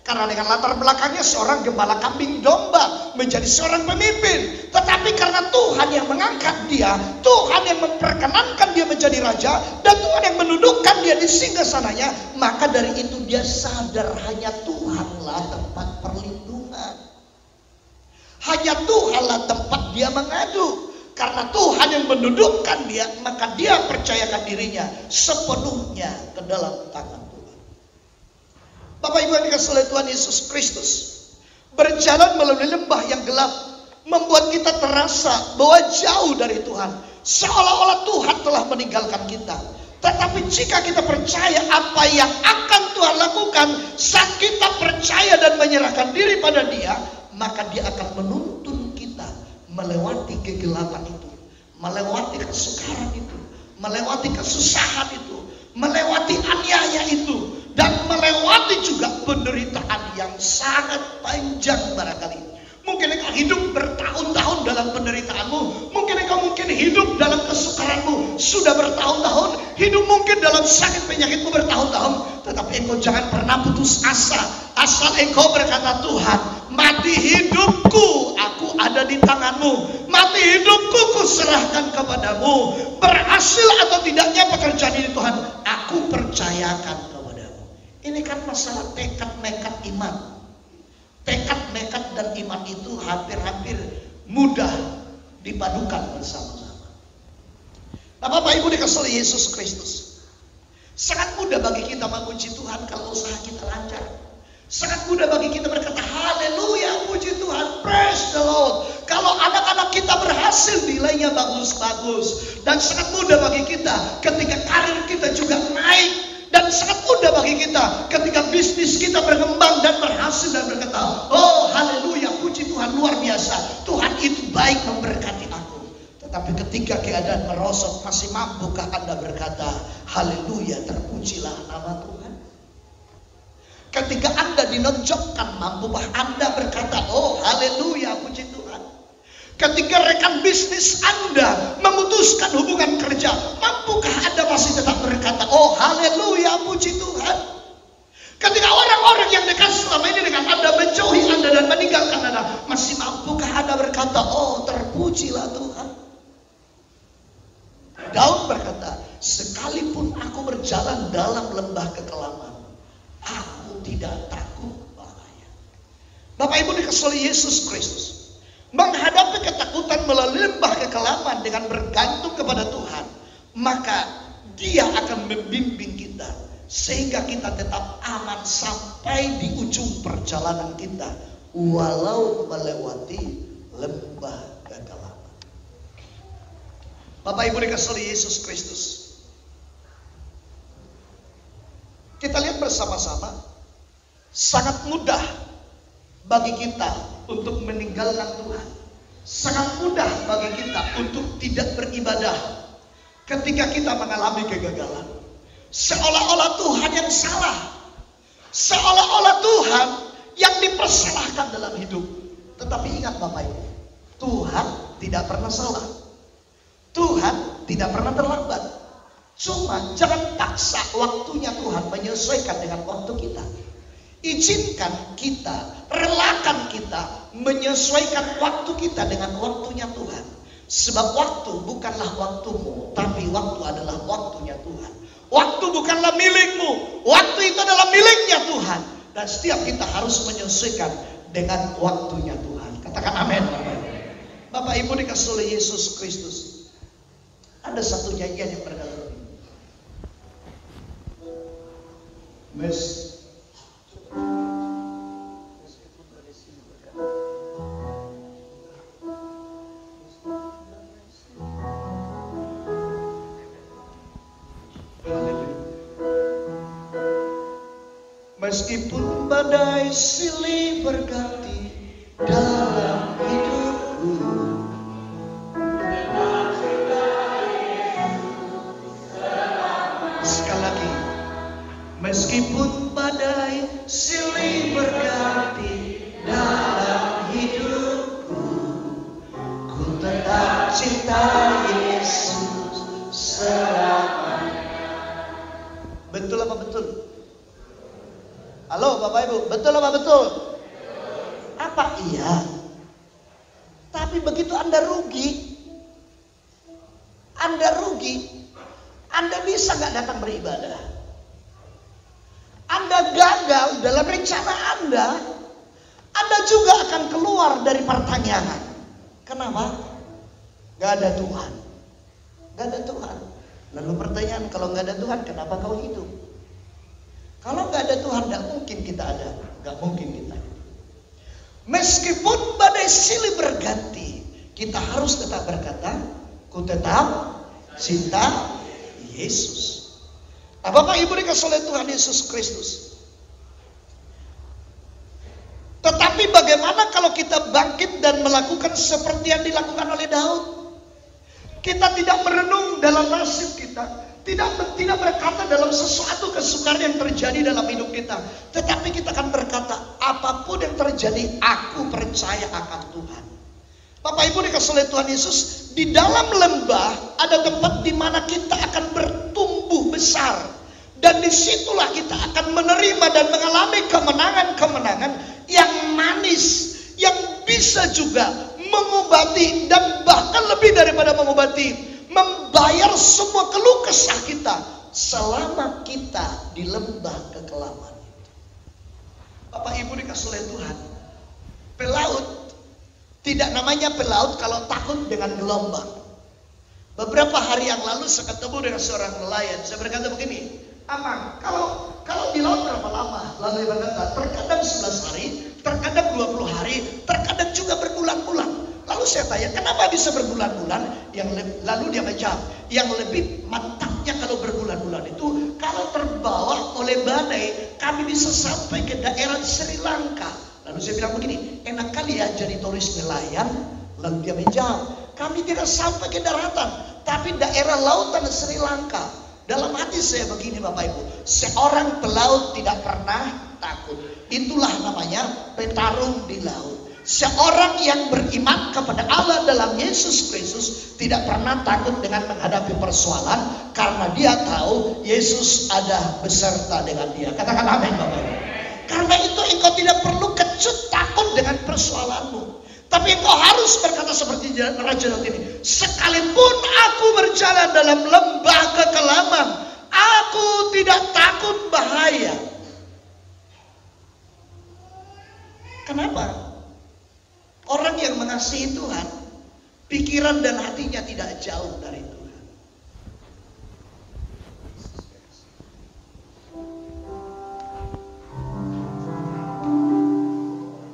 Speaker 3: Karena dengan latar belakangnya seorang gembala kambing domba menjadi seorang pemimpin. Tetapi karena Tuhan yang mengangkat dia, Tuhan yang memperkenankan dia menjadi raja, dan Tuhan yang menundukkan dia di singgasananya, maka dari itu dia sadar hanya Tuhanlah tempat perlindungan. Hanya Tuhanlah tempat dia mengadu. Karena Tuhan yang mendudukkan dia, maka dia percayakan dirinya sepenuhnya ke dalam tangan Tuhan. Bapak Ibu yang dikasihi oleh Tuhan Yesus Kristus, berjalan melalui lembah yang gelap membuat kita terasa bahwa jauh dari Tuhan. Seolah-olah Tuhan telah meninggalkan kita. Tetapi jika kita percaya apa yang akan Tuhan lakukan saat kita percaya dan menyerahkan diri pada Dia, maka Dia akan menuntun kita melewati kegelapan itu, melewati kesukaran itu, melewati kesusahan itu, melewati aniaya itu, dan melewati juga penderitaan yang sangat panjang barangkali. Mungkin engkau hidup bertahun-tahun dalam penderitaanmu, mungkin engkau hidup dalam kesukaranmu sudah bertahun-tahun, hidup mungkin dalam sakit penyakitmu bertahun-tahun, tetapi engkau jangan pernah putus asa. Asal engkau berkata, Tuhan, mati hidupku aku ada di tanganmu, mati hidupku kuserahkan kepadamu, berhasil atau tidaknya pekerjaan ini Tuhan, aku percayakan kepadamu. Ini kan masalah tekad nekat iman. Tekad, nekat, dan iman itu hampir-hampir mudah dipadukan bersama-sama. Nah, Bapak Ibu dikasihi oleh Yesus Kristus, sangat mudah bagi kita memuji Tuhan kalau usaha kita lancar. Sangat mudah bagi kita berkata, haleluya, puji Tuhan, praise the Lord. Kalau anak-anak kita berhasil, nilainya bagus-bagus. Dan sangat mudah bagi kita ketika karir kita juga naik. Dan sangat mudah bagi kita ketika bisnis kita berkembang dan berhasil dan berkata, oh haleluya, puji Tuhan, luar biasa. Tuhan itu baik memberkati aku. Tetapi ketika keadaan merosot, masih mampukah Anda berkata, haleluya, terpujilah nama Tuhan? Ketika Anda dinonjokkan, mampukah Anda berkata, oh haleluya, puji Tuhan? Ketika rekan bisnis Anda memutuskan hubungan kerja, mampukah Anda masih tetap berkata, oh haleluya, puji Tuhan? Ketika orang-orang yang dekat selama ini dengan Anda menjauhi Anda dan meninggalkan Anda, masih mampukah Anda berkata, berkata, oh terpujilah Tuhan. Daud berkata, sekalipun aku berjalan dalam lembah kekelaman, aku tidak takut bahaya. Bapak Ibu dikasihi oleh Yesus Kristus, menghadapi ketakutan melalui lembah kekelaman dengan bergantung kepada Tuhan, maka Dia akan membimbing kita sehingga kita tetap aman sampai di ujung perjalanan kita, walau melewati lembah kekelaman. Bapak Ibu dikasihi oleh Yesus Kristus, kita lihat bersama-sama, sangat mudah bagi kita untuk meninggalkan Tuhan. Sangat mudah bagi kita untuk tidak beribadah ketika kita mengalami kegagalan. Seolah-olah Tuhan yang salah, seolah-olah Tuhan yang dipersalahkan dalam hidup. Tetapi ingat Bapak Ibu, Tuhan tidak pernah salah. Tuhan tidak pernah terlambat. Cuma jangan paksa waktunya Tuhan menyesuaikan dengan waktu kita. Izinkan kita, relakan kita menyesuaikan waktu kita dengan waktunya Tuhan. Sebab waktu bukanlah waktumu, tapi waktu adalah waktunya Tuhan. Waktu bukanlah milikmu, waktu itu adalah miliknya Tuhan. Dan setiap kita harus menyesuaikan dengan waktunya Tuhan. Katakan amin. Bapak Ibu dikasihi oleh Yesus Kristus, ada satu nyanyian yang berkata begini. Meskipun badai silih berganti dalam hidupku, sekali lagi, meskipun badai silih berganti dalam hidupku, ku tetap cinta Yesus selamanya. Betul apa betul? Halo Bapak Ibu, betul apa betul? Apa iya? Tapi begitu Anda rugi, Anda bisa nggak datang beribadah? Anda gagal dalam rencana Anda juga akan keluar dari pertanyaan. Kenapa? Gak ada Tuhan. Gak ada Tuhan. Lalu pertanyaan, kalau gak ada Tuhan, kenapa kau hidup? Kalau gak ada Tuhan, gak mungkin kita ada. Gak mungkin kita hidup. Meskipun badai silih berganti, kita harus tetap berkata, ku tetap cinta Yesus. Nah, Bapak Ibu dikasihi oleh Tuhan Yesus Kristus. Tetapi bagaimana kalau kita bangkit dan melakukan seperti yang dilakukan oleh Daud? Kita tidak merenung dalam nasib kita, tidak berkata dalam sesuatu kesukaran yang terjadi dalam hidup kita, tetapi kita akan berkata, apapun yang terjadi, aku percaya akan Tuhan. Bapak Ibu dikasihi oleh Tuhan Yesus, di dalam lembah ada tempat di mana kita akan bertumbuh besar, dan disitulah kita akan menerima dan mengalami kemenangan-kemenangan yang manis, yang bisa juga mengobati dan bahkan lebih daripada mengobati, membayar semua keluh kesah kita selama kita di lembah kekelaman. Bapak Ibu dikasihi oleh Tuhan, pelaut tidak namanya pelaut kalau takut dengan gelombang. Beberapa hari yang lalu saya ketemu dengan seorang nelayan. Saya berkata begini, Amang, kalau di laut berapa lama? Lalu dia berkata, terkadang 11 hari, terkadang 20 hari, terkadang juga berbulan-bulan. Lalu saya tanya, kenapa bisa berbulan-bulan? Lalu dia menjawab, yang lebih mantapnya kalau berbulan-bulan itu, kalau terbawa oleh badai, kami bisa sampai ke daerah Sri Lanka. Lalu saya bilang begini, enak kali ya jadi turis nelayan. Lalu dia menjawab, kami tidak sampai ke daratan, tapi daerah lautan Sri Lanka. Dalam hati saya begini Bapak Ibu, seorang pelaut tidak pernah takut. Itulah namanya petarung di laut. Seorang yang beriman kepada Allah dalam Yesus Kristus tidak pernah takut dengan menghadapi persoalan, karena dia tahu Yesus ada beserta dengan dia. Katakan amin Bapak Ibu. Karena itu engkau tidak perlu kecut takut dengan persoalanmu, Tapi engkau harus berkata seperti Raja Daud ini. Sekalipun aku berjalan dalam lembah kekelaman, aku tidak takut bahaya. Kenapa? Orang yang mengasihi Tuhan, pikiran dan hatinya tidak jauh dari Tuhan.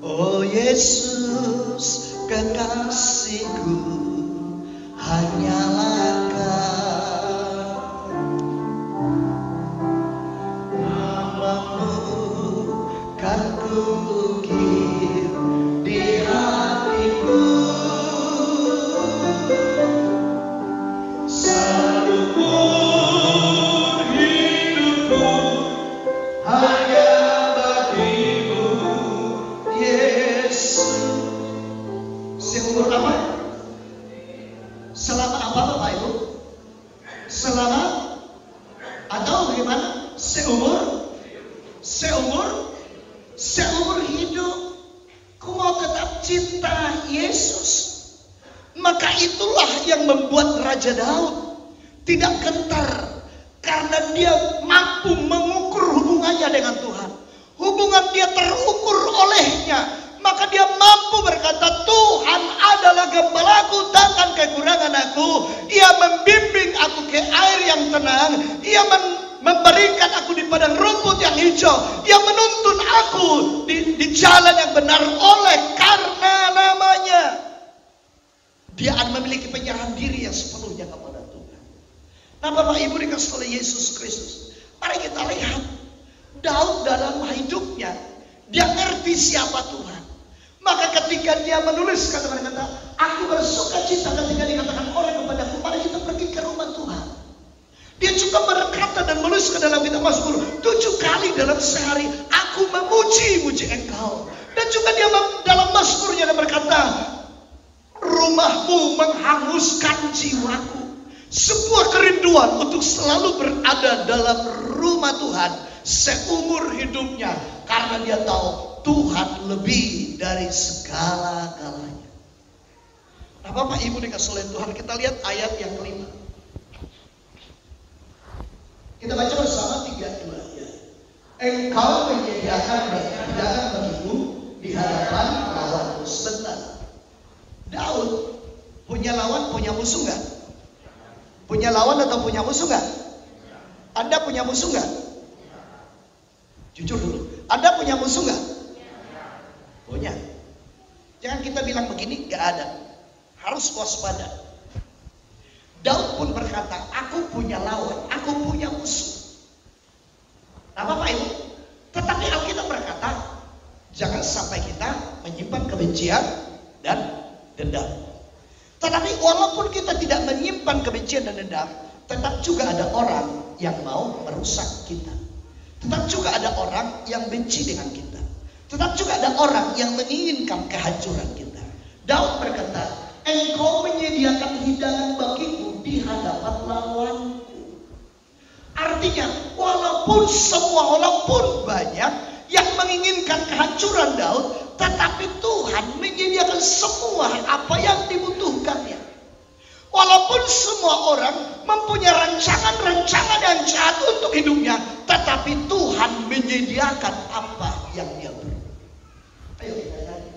Speaker 3: Oh Yesus, kekasihku, hanyalah Kau. Namamu kan kukir di hatiku. Seumur hidupku hanya bagimu, Yesus. Seumur apa? Selama apa Bapak Ibu? Selama atau bagaimana? Seumur hidup ku mau tetap cinta Yesus. Maka itulah yang membuat Raja Daud tidak gentar, karena dia mampu mengukur hubungannya dengan Tuhan. Hubungan dia terukur olehnya. Maka dia mampu berkata, Tuhan adalah gembalaku, takkan kekurangan aku. Ia membimbing aku ke air yang tenang. Ia memberikan aku di padang rumput yang hijau. Ia menuntun aku di jalan yang benar oleh karena namanya. Dia akan memiliki penyerahan diri yang sepenuhnya kepada Tuhan. Nah Bapak Ibu dikasih oleh Yesus Kristus, mari kita lihat Daud dalam hidupnya, dia ngerti siapa Tuhan. Maka ketika dia menulis kata-kata, aku bersuka cita ketika dikatakan orang kepadaku, mari kita pergi ke rumah Tuhan. Dia juga berkata dan menulis ke dalam kitab Mazmur 7 kali dalam sehari, aku memuji-muji Engkau. Dan juga dia dalam Mazmurnya dia berkata, rumahmu menghanguskan jiwaku. Sebuah kerinduan untuk selalu berada dalam rumah Tuhan seumur hidupnya, karena dia tahu Tuhan lebih dari segala-galanya. Nah Bapak Ibu dikasih oleh Tuhan, kita lihat ayat yang kelima. Kita baca bersama 3-2 ya. Engkau menyediakan hidangan bagiku di hadapan lawanku. Sebentar. Daud punya lawan, punya musuh nggak? Punya lawan atau punya musuh nggak? Anda punya musuh nggak? Jujur dulu. Anda punya musuh nggak? Punya. Jangan kita bilang begini, nggak ada. Harus waspada. Daud pun berkata, aku punya lawan, aku punya musuh. Nah Bapak Ibu, tetapi Alkitab berkata, jangan sampai kita menyimpan kebencian dan dendam. Tetapi walaupun kita tidak menyimpan kebencian dan dendam, tetap juga ada orang yang mau merusak kita. Tetap juga ada orang yang benci dengan kita. Tetap juga ada orang yang menginginkan kehancuran kita. Daud berkata, engkau menyediakan hidangan bagiku di hadapan lawanku. Artinya, walaupun banyak yang menginginkan kehancuran Daud, tetapi Tuhan menyediakan semua apa yang dibutuhkannya. Walaupun semua orang mempunyai rancangan-rancangan yang jahat untuk hidupnya, tetapi Tuhan menyediakan apa yang dia beri. Ayo kita nyanyi.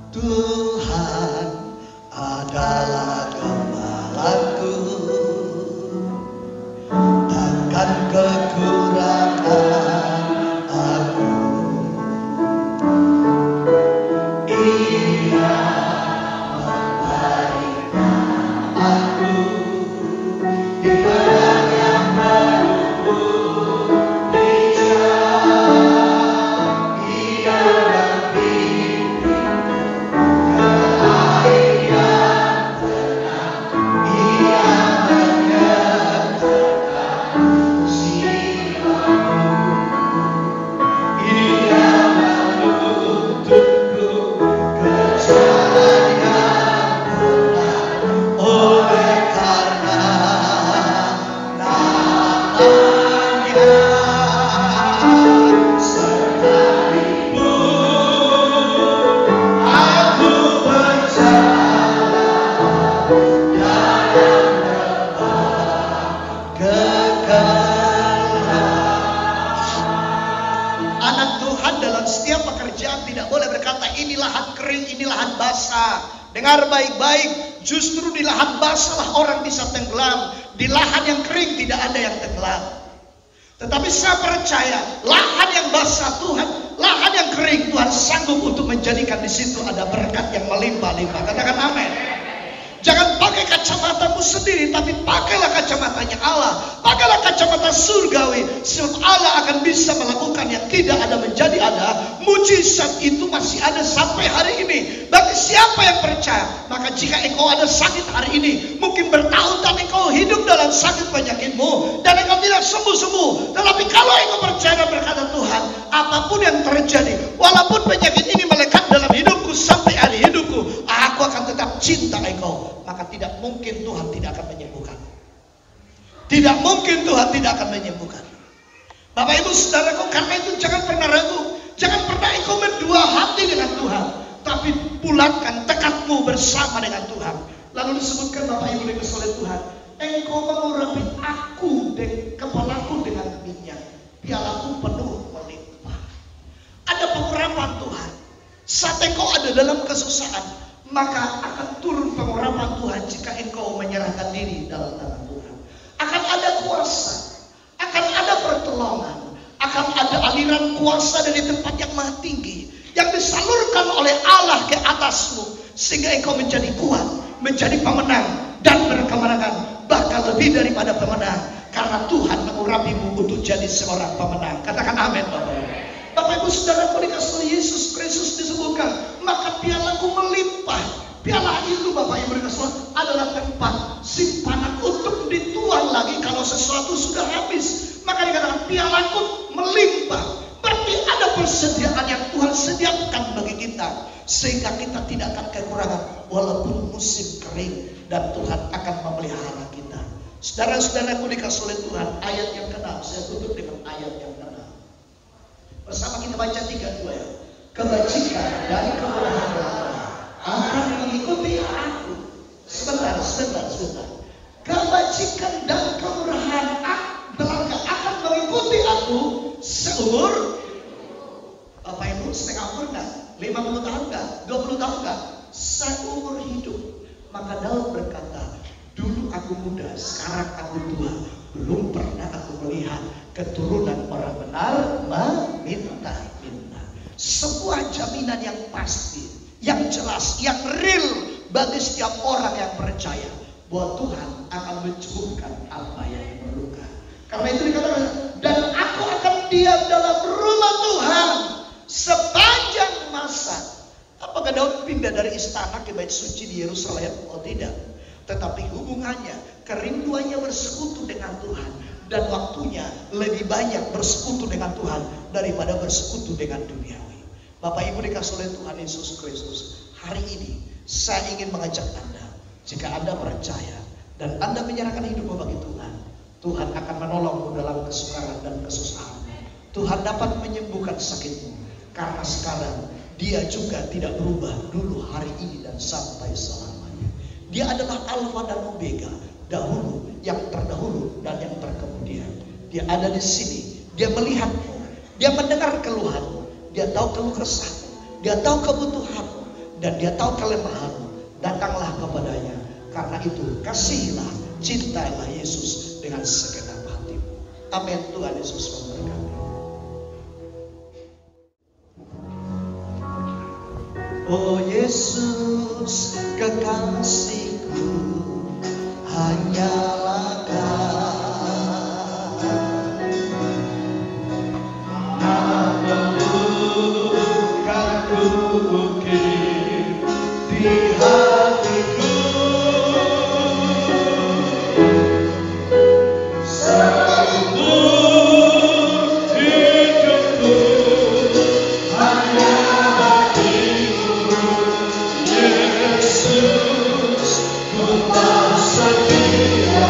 Speaker 3: Tuhan adalah gembalaku, takkan kekurangan aku. Ia memberikan aku di padang yang berumput hijau. Ia membimbingku Dan Tuhan dalam setiap pekerjaan tidak boleh berkata ini lahan kering, ini lahan basah. Dengar baik-baik, justru di lahan basah lah orang bisa tenggelam. Di lahan yang kering tidak ada yang tenggelam. Tetapi saya percaya lahan yang basah Tuhan, lahan yang kering Tuhan sanggup untuk menjadikan di situ ada berkat yang melimpah-limpah. Katakan amin. Jangan pakai kacamatamu sendiri, tapi pakailah kacamatanya Allah. Pakailah kacamata surgawi, sebab Allah akan bisa melakukan yang tidak ada menjadi ada. Mujizat itu masih ada sampai hari ini bagi siapa yang percaya. Maka jika engkau ada sakit hari ini, mungkin bertahun-tahun engkau hidup dalam sakit penyakitmu dan engkau tidak sembuh-sembuh. Tetapi kalau engkau percaya dan berkata, Tuhan, apapun yang terjadi, walaupun penyakit ini melekat dalam hidupku sampai akhir hidupku, aku akan tetap cinta engkau. Maka tidak mungkin Tuhan tidak akan menyembuhkan. Tidak mungkin Tuhan tidak akan menyembuhkan. Bapak ibu saudaraku, karena itu jangan pernah ragu. Jangan pernah engkau berdua hati dengan Tuhan, tapi bulatkan tekadmu bersama dengan Tuhan. Lalu disebutkan Bapak ibu dikasihi oleh Tuhan, engkau mengurapi aku dan kepalaku dengan minyak, pialaku penuh melimpah. Ada pengurapan Tuhan. Saat engkau ada dalam kesusahan, maka akan turun pengurapan Tuhan jika engkau menyerahkan diri dalam tangan Tuhan. Akan ada kuasa, akan ada pertolongan, akan ada aliran kuasa dari tempat yang maha tinggi yang disalurkan oleh Allah ke atasmu, sehingga engkau menjadi kuat, menjadi pemenang dan berkemenangan, bahkan lebih daripada pemenang, karena Tuhan mengurapimu untuk jadi seorang pemenang. Katakan amin, Bapak. Bapak ibu saudaraku dikasihi oleh Yesus Kristus disebutkan, maka pialaku melimpah. Piala itu Bapak ibu dikasihi adalah tempat simpanan untuk dituang lagi kalau sesuatu sudah habis. Maka dikatakan pialaku melimpah. Berarti ada persediaan yang Tuhan sediakan bagi kita, sehingga kita tidak akan kekurangan walaupun musim kering, dan Tuhan akan memelihara kita. Saudara-saudaraku dikasihi oleh Tuhan, ayat yang ke-6, saya tutup dengan ayat yang ke-6. Bersama kita baca 3-2 ya. Kebajikan dari kemurahan Allah akan mengikuti aku. Sebentar. Kebajikan dan kemurahan belaka akan mengikuti aku seumur. Bapak ibu setengah umur enggak? 50 tahun enggak? 20 tahun enggak? Seumur hidup. Maka Daud berkata, dulu aku muda, sekarang aku tua, belum pernah aku melihat keturunan orang benar meminta-minta. Sebuah jaminan yang pasti, yang jelas, yang real bagi setiap orang yang percaya bahwa Tuhan akan mencukupkan apa yang diperlukan. Karena itu dikatakan, dan aku akan diam dalam rumah Tuhan sepanjang masa. Apakah Daud pindah dari istana ke bait suci di Yerusalem? Oh tidak. Tetapi hubungannya, kerinduannya bersekutu dengan Tuhan, dan waktunya lebih banyak bersekutu dengan Tuhan daripada bersekutu dengan duniawi. Bapak ibu dikasihi oleh Tuhan Yesus Kristus, hari ini saya ingin mengajak Anda, jika Anda percaya dan Anda menyerahkan hidupmu bagi Tuhan, Tuhan akan menolongmu dalam kesukaran dan kesusahan. Tuhan dapat menyembuhkan sakitmu, karena sekarang Dia juga tidak berubah dulu, hari ini, dan sampai selamanya. Dia adalah Alfa dan Omega, dahulu, yang terdahulu, dan yang terkemudian. Dia ada di sini. Dia melihatmu. Dia mendengar keluhanmu. Dia tahu keluh kesahmu. Dia tahu kebutuhanmu. Dan dia tahu kelemahanmu. Datanglah kepadanya. Karena itu, kasihilah, cintailah Yesus dengan segenap hatimu. Amin. Tuhan Yesus memberkati. Oh Yesus, kekasihku, hanyalah Kau yang meluluhkan ukir di hatiku. Seumur hidupku hanya bagimu, Yesus, ku bersedia.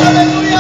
Speaker 3: Haleluya.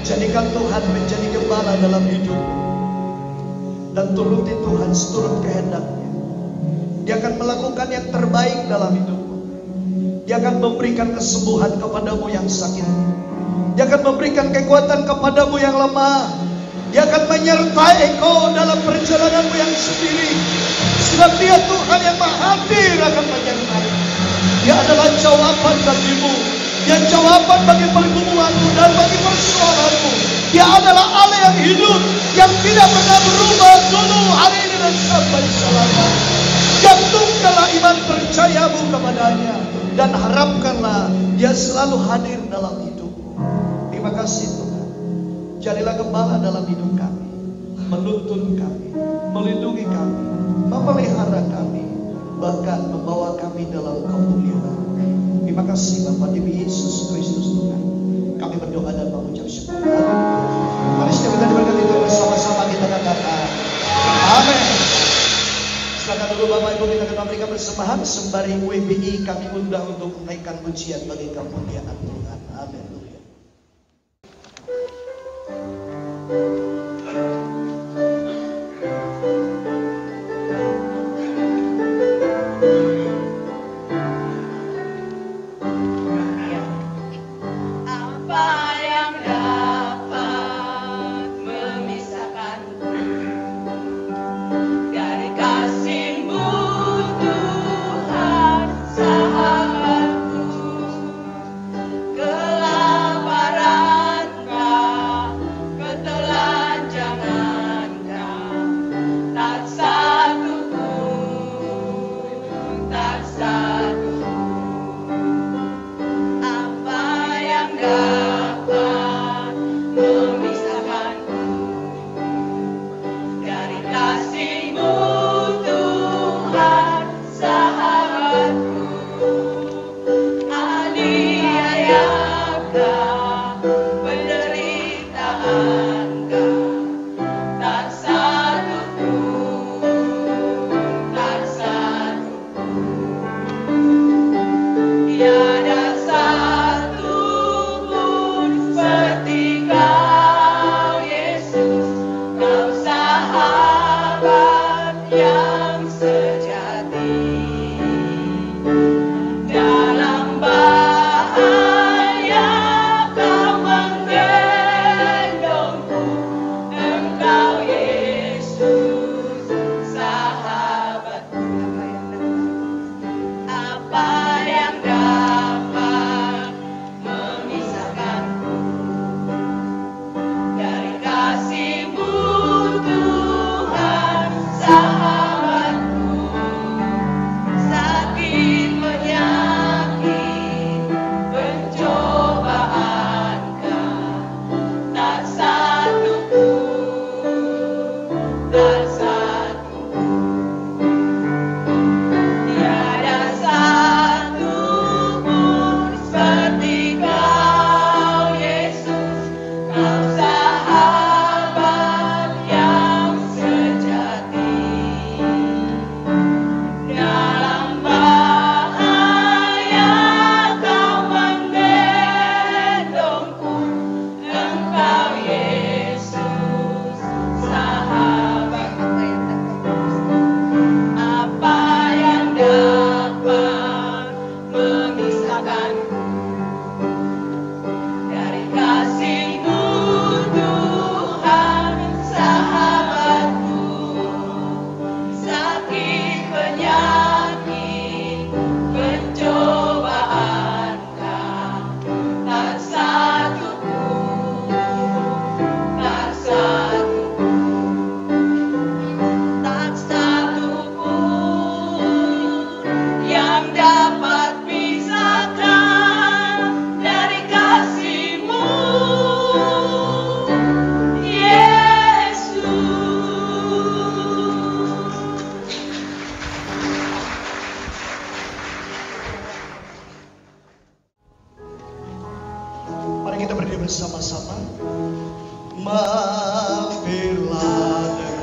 Speaker 3: Jadikan Tuhan menjadi gembala dalam hidupmu. Dan turuti Tuhan seturut kehendaknya. Dia akan melakukan yang terbaik dalam hidupmu. Dia akan memberikan kesembuhan kepadamu yang sakit. Dia akan memberikan kekuatan kepadamu yang lemah. Dia akan menyertai engkau dalam perjalananmu yang sendiri. Sebab Dia Tuhan yang Maha Hadir akan menyertai. Dia adalah jawaban bagimu. Dia jawaban bagi pergumulanmu dan bagi persoalanmu. Dia adalah Allah yang hidup, yang tidak pernah berubah dulu, hari ini dan sampai selamanya. Gantungkanlah iman percayamu kepadanya dan harapkanlah Dia selalu hadir dalam hidupmu. Terima kasih Tuhan. Jadilah gembala dalam hidup kami, menuntun kami, melindungi kami, memelihara kami, bahkan membawa kami dalam kemuliaan. Terima kasih Bapa demi Yesus Kristus Tuhan. Kami berdoa dan mengucap syukur. Mari setiap kita diberkati Tuhan bersama-sama kita katakan amin. Silakan dulu Bapak Ibu kita akan memberikan persembahan sembari WBI kami undang untuk menaikkan pujian bagi kemuliaan Tuhan. Amin. bersama-sama. Mampirlah dengan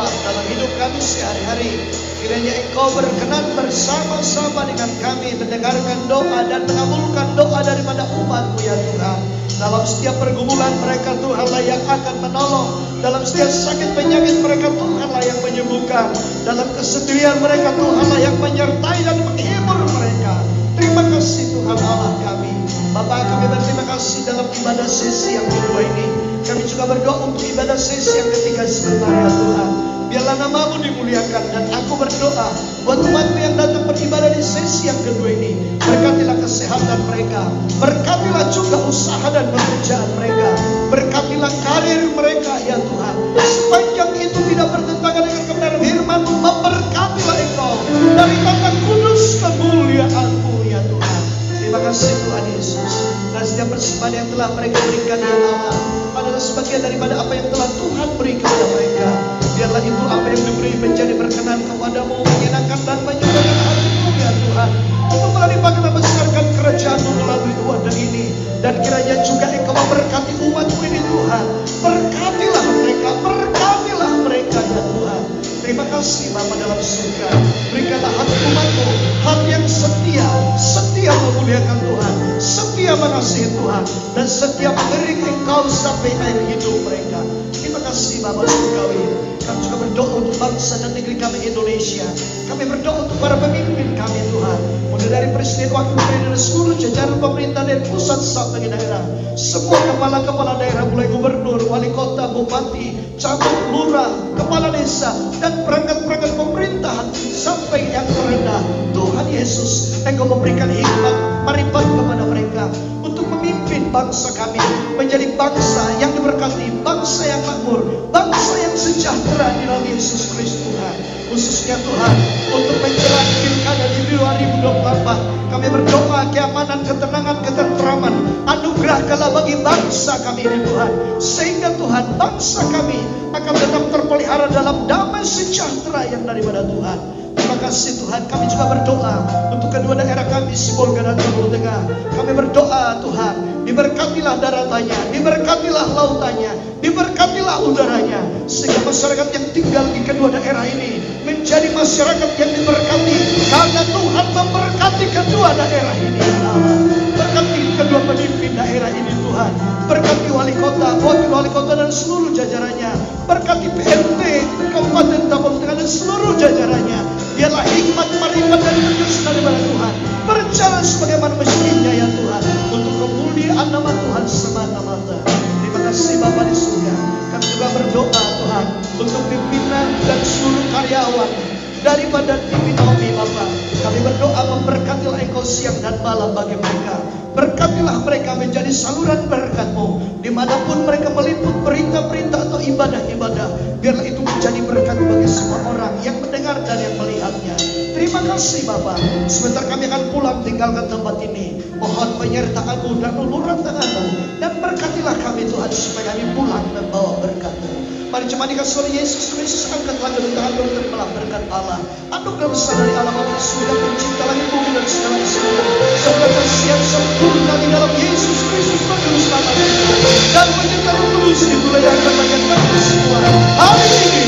Speaker 3: Bapa dalam hidup kami sehari-hari. Kiranya Engkau berkenan bersama-sama dengan kami mendengarkan doa dan mengabulkan doa daripada umat-Mu ya Tuhan. Dalam setiap pergumulan mereka Tuhanlah yang akan menolong. Dalam setiap sakit penyakit mereka Tuhanlah yang menyembuhkan. Dalam kesendirian mereka Tuhanlah yang menyertai dan menghibur mereka. Terima kasih Tuhan Allah kami. Bapa, kami berterima kasih dalam ibadah sesi yang kedua ini. Kami juga berdoa untuk ibadah sesi yang ketiga sebentar ya Tuhan. Biarlah nama-Mu dimuliakan, dan aku berdoa buat umat-Mu yang datang beribadah di sesi yang kedua ini. Berkatilah kesehatan mereka, berkatilah juga usaha dan pekerjaan mereka, berkatilah karir mereka ya Tuhan. Sepanjang itu tidak bertentangan dengan kebenaran firman-Mu, memberkatilah Engkau dari tangan kudus kemuliaan-Mu ya Tuhan. Terima kasih Tuhan Yesus. Dan setiap persembahan yang telah mereka berikan ya Allah adalah sebagian daripada apa yang telah Tuhan berikan kepada mereka. Biarlah itu apa yang diberi menjadi berkenan kepada-Mu, menyenangkan dan menyukakan hati-Mu ya Tuhan. Untuk melalui dan membesarkan kerajaan-Mu melalui wadah ini. Dan kiranya juga Engkau memberkati umat-Mu ini Tuhan. Berkatilah mereka ya Tuhan. Terima kasih Bapa dalam surga. Berikanlah hati umat-Mu hati yang setia memuliakan Tuhan, setia mengasihi Tuhan, dan setia mengiring Engkau sampai akhir hidup mereka. Terima kasih Bapa surgawi. Kami juga berdoa untuk bangsa dan negeri kami Indonesia. Kami berdoa untuk para pemimpin kami Tuhan, mulai dari Presiden, Wakil Presiden, dan seluruh jajaran pemerintah dari pusat sampai daerah. Semua kepala-kepala daerah, mulai gubernur, wali kota, bupati, camat, lurah, kepala desa, dan perangkat-perangkat pemerintahan sampai yang terendah. Tuhan Yesus, Engkau memberikan hikmat, marifat kepada mereka untuk memimpin bangsa kami menjadi bangsa yang diberkati, bangsa yang makmur, bangsa yang sejahtera di dalam Yesus Kristus Tuhan. Khususnya Tuhan, untuk menjelang pilkada di 2024, kami berdoa keamanan, ketenangan, ketenteraman, anugerahkanlah bagi bangsa kami ini Tuhan, sehingga Tuhan bangsa kami akan tetap terpelihara dalam damai sejahtera yang daripada Tuhan. Terima kasih Tuhan. Kami juga berdoa untuk kedua daerah kami, Sibolga dan Jawa Tengah. Kami berdoa Tuhan, diberkatilah daratannya, diberkatilah lautannya, diberkatilah udaranya, sehingga masyarakat yang tinggal di kedua daerah ini menjadi masyarakat yang diberkati, karena Tuhan memberkati kedua daerah ini. Berkati kedua pemimpin daerah ini Tuhan. Berkati wali kota, wakil wali kota dan seluruh jajarannya. Berkati PRT Kabupaten Tabung Tengah dan seluruh jajarannya. Biarlah hikmat, marifat dan kudus daripada Tuhan berjalan sebagaimana mestinya ya Tuhan, untuk kemuliaan nama Tuhan semata-mata. Terima kasih Bapa di surga. Kami juga berdoa Tuhan untuk pimpinan dan seluruh karyawan daripada TV Naomi Bapa. Kami berdoa memberkatilah Engkau siang dan malam bagi mereka. Berkatilah mereka menjadi saluran berkat-Mu dimanapun mereka meliput berita-berita atau ibadah-ibadah. Biarlah itu menjadi berkat bagi semua orang yang mendengar dan yang melihatnya. Terima kasih Bapa. Sebentar kami akan pulang tinggalkan tempat ini. Mohon penyertaan-Mu dan uluran tangan-Mu, dan berkatilah kami Tuhan supaya kami pulang membawa berkat-Mu. Mari jemaat dikasihi oleh Yesus Kristus, angkatlah kedua tangan, terimalah berkat Allah. Anugerah besar dari Allah Bapa surga, pencipta langit bumi dan segala isinya, serta kasih yang sempurna di dalam Yesus Kristus Juru Selamat kita, dan pencipta Roh Kudus itulah yang akan menyertai semua hari ini.